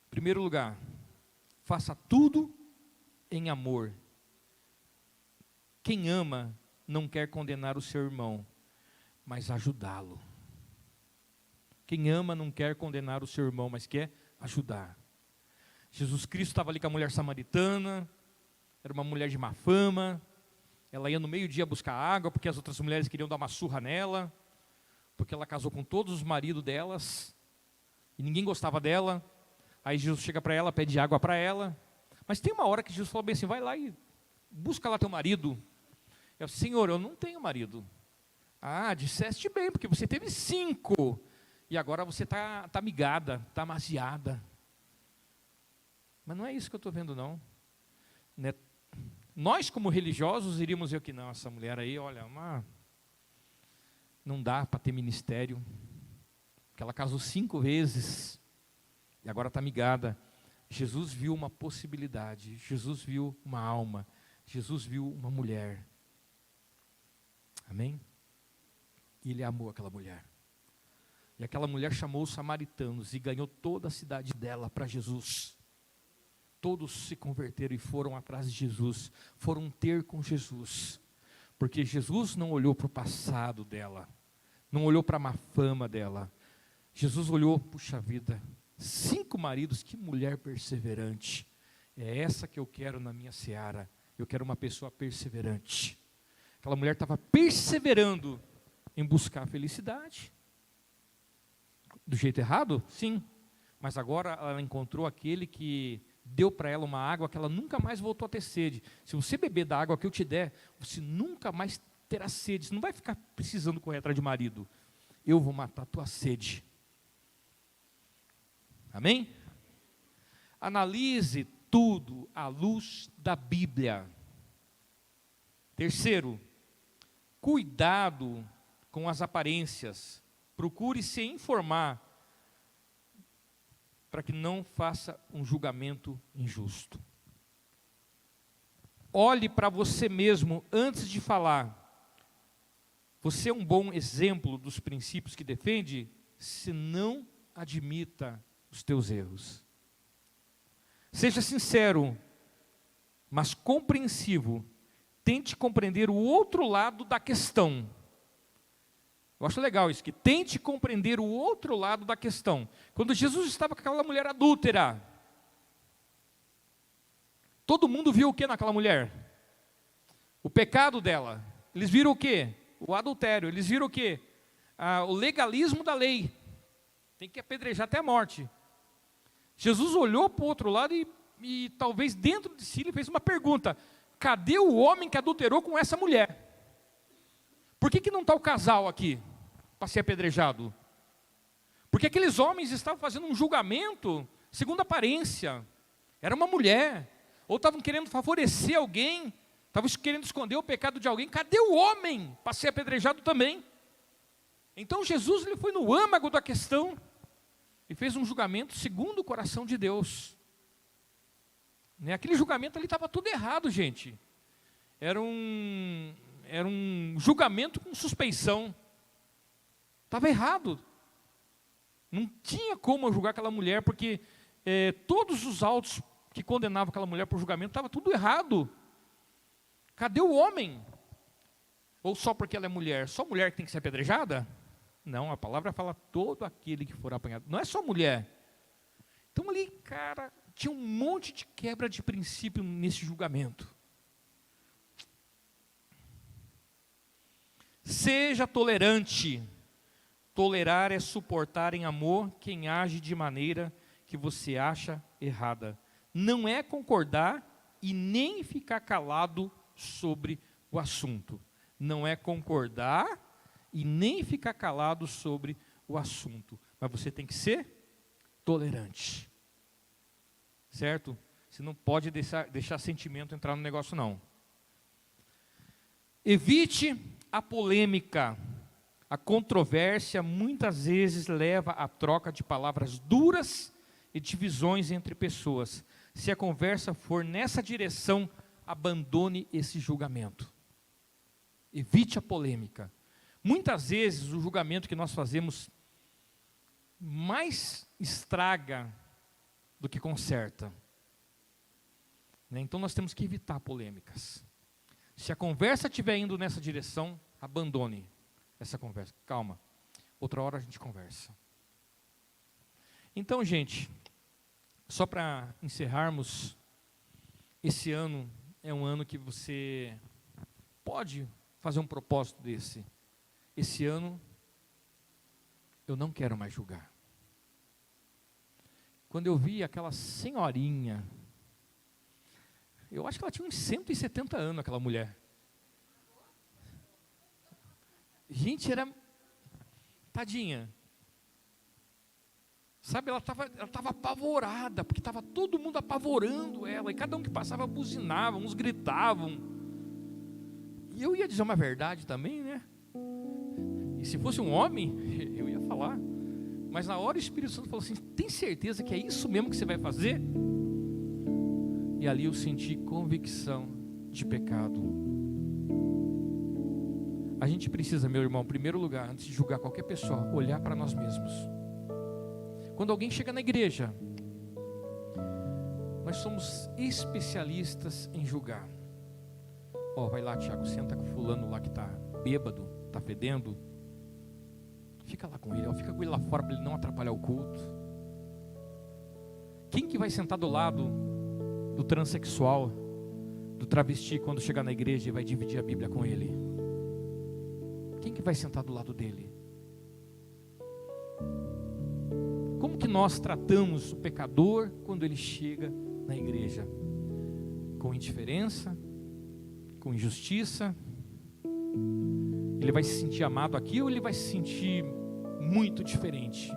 Em primeiro lugar, faça tudo em amor. Quem ama não quer condenar o seu irmão, mas ajudá-lo. Quem ama não quer condenar o seu irmão, mas quer ajudar. Jesus Cristo estava ali com a mulher samaritana, era uma mulher de má fama, ela ia no meio-dia buscar água, porque as outras mulheres queriam dar uma surra nela, porque ela casou com todos os maridos delas, e ninguém gostava dela. Aí Jesus chega para ela, pede água para ela, mas tem uma hora que Jesus falou bem assim, vai lá e busca lá teu marido. Eu disse, Senhor, eu não tenho marido. Disseste bem, porque você teve 5, e agora você está migada, está amaziada. Mas não é isso que eu estou vendo não. Né? Nós como religiosos iríamos ver que não, essa mulher aí, olha, não dá para ter ministério, porque ela casou 5 vezes, e agora está migada. Jesus viu uma possibilidade, Jesus viu uma alma, Jesus viu uma mulher. Amém? E ele amou aquela mulher. E aquela mulher chamou os samaritanos e ganhou toda a cidade dela para Jesus. Todos se converteram e foram atrás de Jesus, foram ter com Jesus. Porque Jesus não olhou para o passado dela, não olhou para a má fama dela. Jesus olhou, puxa vida, 5 maridos, que mulher perseverante. É essa que eu quero na minha seara. Eu quero uma pessoa perseverante. Aquela mulher estava perseverando em buscar a felicidade. Do jeito errado? Sim. Mas agora ela encontrou aquele que deu para ela uma água que ela nunca mais voltou a ter sede. Se você beber da água que eu te der, você nunca mais terá sede. Você não vai ficar precisando correr atrás de marido. Eu vou matar a tua sede. Amém? Analise tudo à luz da Bíblia. Terceiro, cuidado com as aparências. Procure se informar para que não faça um julgamento injusto. Olhe para você mesmo antes de falar. Você é um bom exemplo dos princípios que defende? Se não admita os teus erros. Seja sincero, mas compreensivo. Tente compreender o outro lado da questão. Eu acho legal isso, que tente compreender o outro lado da questão. Quando Jesus estava com aquela mulher adúltera, todo mundo viu o que naquela mulher? O pecado dela. Eles viram o que? O adultério. Eles viram o que? O legalismo da lei. Tem que apedrejar até a morte. Jesus olhou para o outro lado e talvez dentro de si ele fez uma pergunta: cadê o homem que adulterou com essa mulher? Por que não está o casal aqui para ser apedrejado? Porque aqueles homens estavam fazendo um julgamento segundo a aparência. Era uma mulher. Ou estavam querendo favorecer alguém, estavam querendo esconder o pecado de alguém. Cadê o homem para ser apedrejado também? Então Jesus ele foi no âmago da questão e fez um julgamento segundo o coração de Deus. Aquele julgamento ali estava tudo errado, gente. Era um julgamento com suspeição. Estava errado. Não tinha como eu julgar aquela mulher, porque todos os autos que condenavam aquela mulher por julgamento, estava tudo errado. Cadê o homem? Ou só porque ela é mulher? Só mulher que tem que ser apedrejada? Não, a palavra fala todo aquele que for apanhado. Não é só mulher. Então ali, cara, tinha um monte de quebra de princípio nesse julgamento. Seja tolerante. Tolerar é suportar em amor quem age de maneira que você acha errada. Não é concordar e nem ficar calado sobre o assunto. Não é concordar e nem ficar calado sobre o assunto. Mas você tem que ser tolerante. Certo? Você não pode deixar sentimento entrar no negócio, não. Evite a polêmica. A controvérsia muitas vezes leva à troca de palavras duras e divisões entre pessoas. Se a conversa for nessa direção, abandone esse julgamento. Evite a polêmica. Muitas vezes o julgamento que nós fazemos mais estraga do que conserta. Então nós temos que evitar polêmicas. Se a conversa estiver indo nessa direção, abandone essa conversa. Calma, outra hora a gente conversa. Então, gente, só para encerrarmos, esse ano é um ano que você pode fazer um propósito desse. Esse ano, eu não quero mais julgar. Quando eu vi aquela senhorinha, eu acho que ela tinha uns 170 anos, aquela mulher. Gente, era tadinha. Sabe, ela estava apavorada, porque estava todo mundo apavorando ela, e cada um que passava buzinava, uns gritavam. E eu ia dizer uma verdade também, né? E se fosse um homem, eu ia falar. Mas na hora o Espírito Santo falou assim: tem certeza que é isso mesmo que você vai fazer? E ali eu senti convicção de pecado. A gente precisa, meu irmão, em primeiro lugar, antes de julgar qualquer pessoa, olhar para nós mesmos. Quando alguém chega na igreja, nós somos especialistas em julgar. Vai lá, Tiago, senta com fulano lá que está bêbado, está fedendo. Fica lá com ele, fica com ele lá fora para ele não atrapalhar o culto. Quem que vai sentar do lado do transexual, do travesti, quando chegar na igreja e vai dividir a Bíblia com ele? Quem que vai sentar do lado dele? Como que nós tratamos o pecador quando ele chega na igreja? Com indiferença? Com injustiça? Ele vai se sentir amado aqui ou ele vai se sentir muito diferente?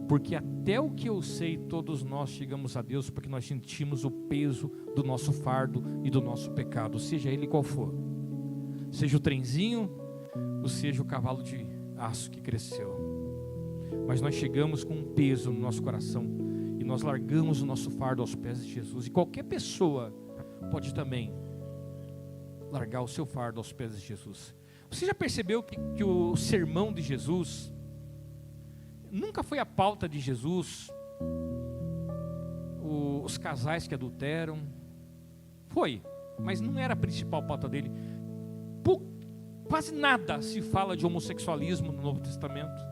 Porque até o que eu sei, todos nós chegamos a Deus porque nós sentimos o peso do nosso fardo e do nosso pecado, seja ele qual for. Seja o trenzinho, ou seja o cavalo de aço que cresceu. Mas nós chegamos com um peso no nosso coração e nós largamos o nosso fardo aos pés de Jesus. E qualquer pessoa pode também largar o seu fardo aos pés de Jesus. Você já percebeu que o sermão de Jesus nunca foi a pauta de Jesus? Os casais que adulteram, foi, mas não era a principal pauta dele. Quase nada se fala de homossexualismo no Novo Testamento.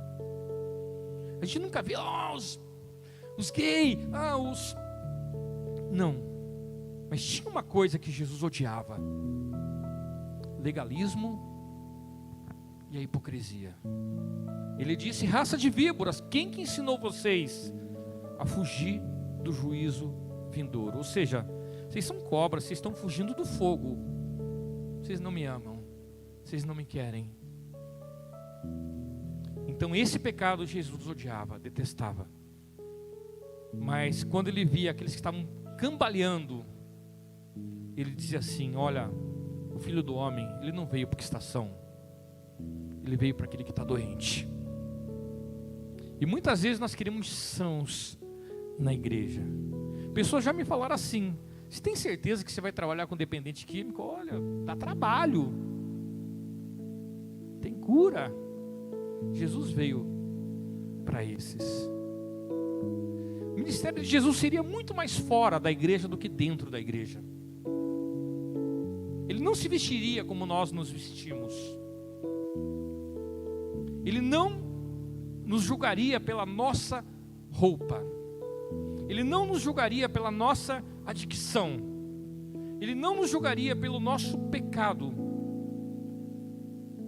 A gente nunca vê os gays, não. Mas tinha uma coisa que Jesus odiava: legalismo e a hipocrisia. Ele disse: raça de víboras, quem que ensinou vocês a fugir do juízo vindouro? Ou seja, vocês são cobras, vocês estão fugindo do fogo. Vocês não me amam, vocês não me querem. Então esse pecado Jesus odiava, detestava. Mas quando ele via aqueles que estavam cambaleando, ele dizia assim: olha, o Filho do Homem, ele não veio para que está são, ele veio para aquele que está doente. E muitas vezes nós queremos sãos na igreja. Pessoas já me falaram assim: você tem certeza que você vai trabalhar com dependente químico? Olha, dá trabalho, tem cura. Jesus veio para esses. O ministério de Jesus seria muito mais fora da igreja do que dentro da igreja. Ele não se vestiria como nós nos vestimos. Ele não nos julgaria pela nossa roupa. Ele não nos julgaria pela nossa adicção. Ele não nos julgaria pelo nosso pecado.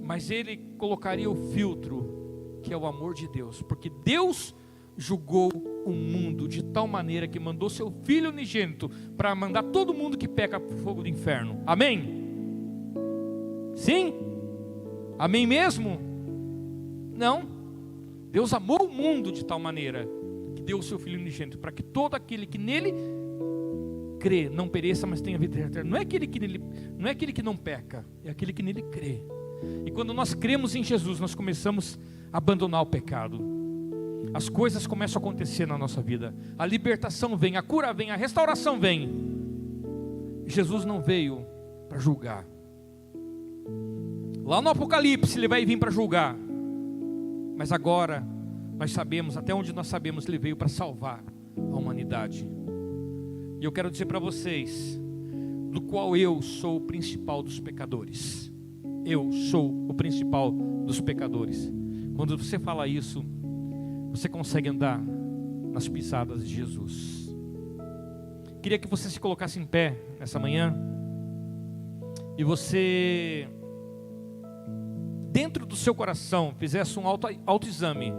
Mas Ele colocaria o filtro, que é o amor de Deus. Porque Deus julgou o mundo de tal maneira que mandou seu Filho unigênito para mandar todo mundo que peca para o fogo do inferno. Amém? Sim? Amém mesmo? Não. Deus amou o mundo de tal maneira que deu o seu Filho unigênito para que todo aquele que nele crê não pereça, mas tenha vida eterna. Não é aquele que não peca, é aquele que nele crê. E quando nós cremos em Jesus, nós começamos a abandonar o pecado. As coisas começam a acontecer na nossa vida. A libertação vem, a cura vem, a restauração vem. Jesus não veio para julgar. Lá no Apocalipse Ele vai vir para julgar. Mas agora nós sabemos, até onde nós sabemos, Ele veio para salvar a humanidade. E eu quero dizer para vocês, do qual eu sou o principal dos pecadores. Eu sou o principal dos pecadores. Quando você fala isso, você consegue andar nas pisadas de Jesus. Queria que você se colocasse em pé nessa manhã. E você, dentro do seu coração, fizesse um autoexame.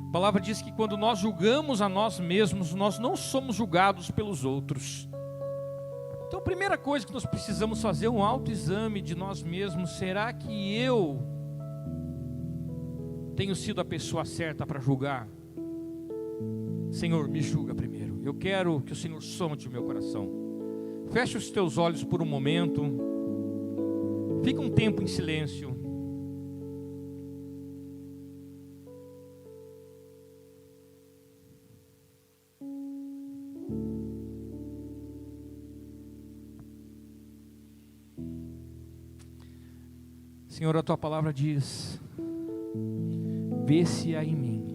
A palavra diz que quando nós julgamos a nós mesmos, nós não somos julgados pelos outros. Então a primeira coisa que nós precisamos fazer é um autoexame de nós mesmos. Será que eu tenho sido a pessoa certa para julgar? Senhor, me julga primeiro. Eu quero que o Senhor sonde o meu coração. Feche os teus olhos por um momento. Fica um tempo em silêncio. Senhor, a tua palavra diz: vê se há em mim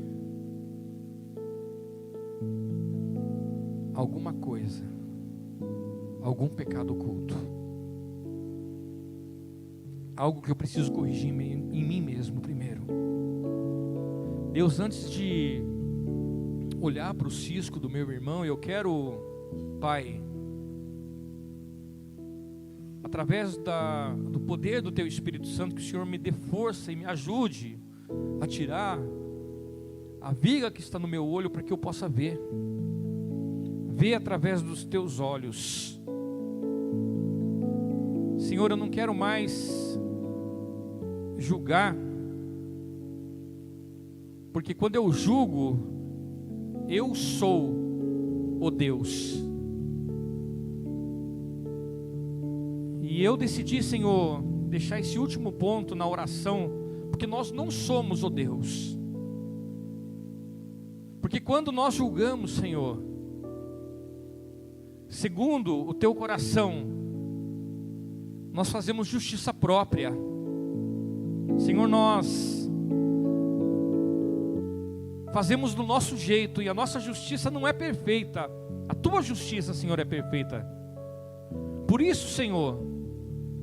alguma coisa, algum pecado oculto, algo que eu preciso corrigir em mim mesmo primeiro. Deus, antes de olhar para o cisco do meu irmão, eu quero, Pai, através do poder do Teu Espírito Santo, que o Senhor me dê força e me ajude a tirar a viga que está no meu olho, para que eu possa ver através dos Teus olhos. Senhor, eu não quero mais julgar Porque quando eu julgo, eu sou o Deus. E eu decidi, Senhor, deixar esse último ponto na oração, porque nós não somos o Deus. Porque quando nós julgamos, Senhor, segundo o teu coração, nós fazemos justiça própria. Senhor, nós fazemos do nosso jeito, e a nossa justiça não é perfeita. A tua justiça, Senhor, é perfeita. Por isso, Senhor,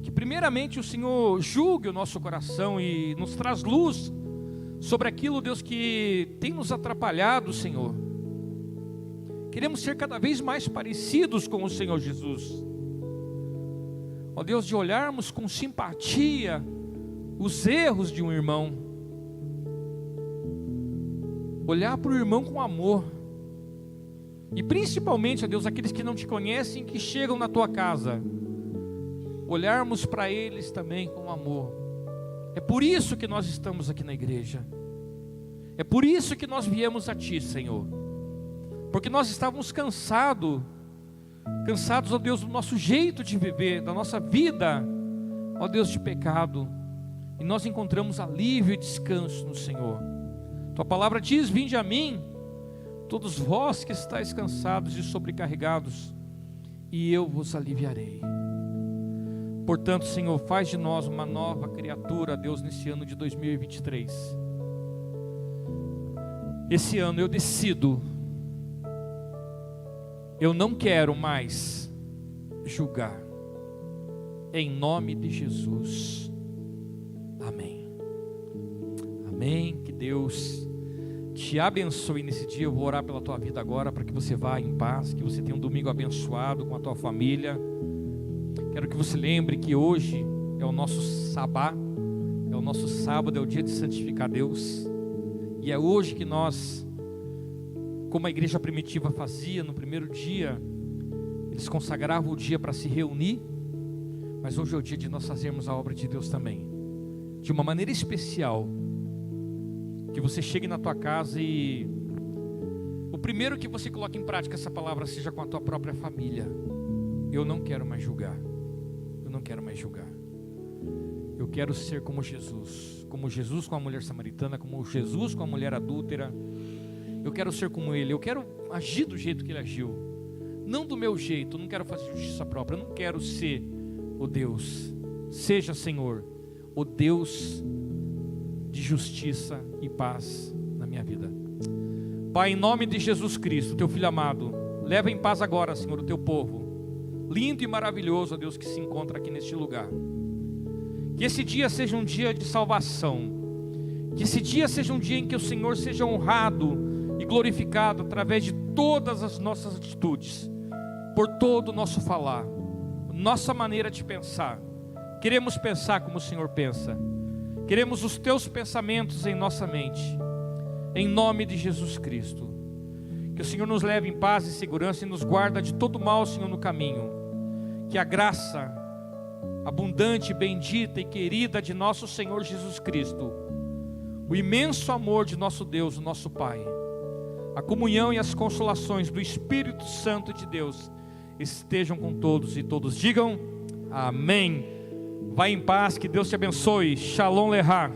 que primeiramente o Senhor julgue o nosso coração e nos traz luz sobre aquilo, Deus, que tem nos atrapalhado, Senhor. Queremos ser cada vez mais parecidos com o Senhor Jesus. Ó Deus, de olharmos com simpatia os erros de um irmão, olhar para o irmão com amor, e principalmente, ó Deus, aqueles que não te conhecem, que chegam na tua casa, olharmos para eles também com amor. É por isso que nós estamos aqui na igreja, é por isso que nós viemos a Ti, Senhor, porque nós estávamos cansados, ó Deus, do nosso jeito de viver, da nossa vida, ó Deus, de pecado, e nós encontramos alívio e descanso no Senhor. Tua palavra diz: vinde a mim, todos vós que estáis cansados e sobrecarregados, e eu vos aliviarei. Portanto, Senhor, faz de nós uma nova criatura, Deus, nesse ano de 2023. Esse ano eu decido, eu não quero mais julgar, em nome de Jesus, amém. Amém. Que Deus te abençoe nesse dia. Eu vou orar pela tua vida agora, para que você vá em paz, que você tenha um domingo abençoado com a tua família. Quero que você lembre que hoje é o nosso sabá, é o nosso sábado, é o dia de santificar Deus, e é hoje que nós, como a igreja primitiva fazia, no primeiro dia, eles consagravam o dia para se reunir, mas hoje é o dia de nós fazermos a obra de Deus também, de uma maneira especial. Que você chegue na tua casa e o primeiro que você coloque em prática essa palavra seja com a tua própria família. Eu não quero mais julgar, eu não quero mais julgar. Eu quero ser como Jesus com a mulher samaritana, como Jesus com a mulher adúltera. Eu quero ser como Ele, eu quero agir do jeito que Ele agiu, não do meu jeito. Eu não quero fazer justiça própria, eu não quero ser o Deus. Seja, Senhor, o Deus de justiça e paz na minha vida. Pai, em nome de Jesus Cristo, Teu Filho amado, leva em paz agora, Senhor, o Teu povo, lindo e maravilhoso, ó Deus, que se encontra aqui neste lugar. Que esse dia seja um dia de salvação, que esse dia seja um dia em que o Senhor seja honrado e glorificado através de todas as nossas atitudes, por todo o nosso falar, nossa maneira de pensar. Queremos pensar como o Senhor pensa, queremos os Teus pensamentos em nossa mente, em nome de Jesus Cristo. Que o Senhor nos leve em paz e segurança e nos guarda de todo mal, Senhor, no caminho. Que a graça abundante, bendita e querida de nosso Senhor Jesus Cristo, o imenso amor de nosso Deus, o nosso Pai, a comunhão e as consolações do Espírito Santo de Deus estejam com todos, e todos digam amém. Vai em paz, que Deus te abençoe. Shalom Lehá.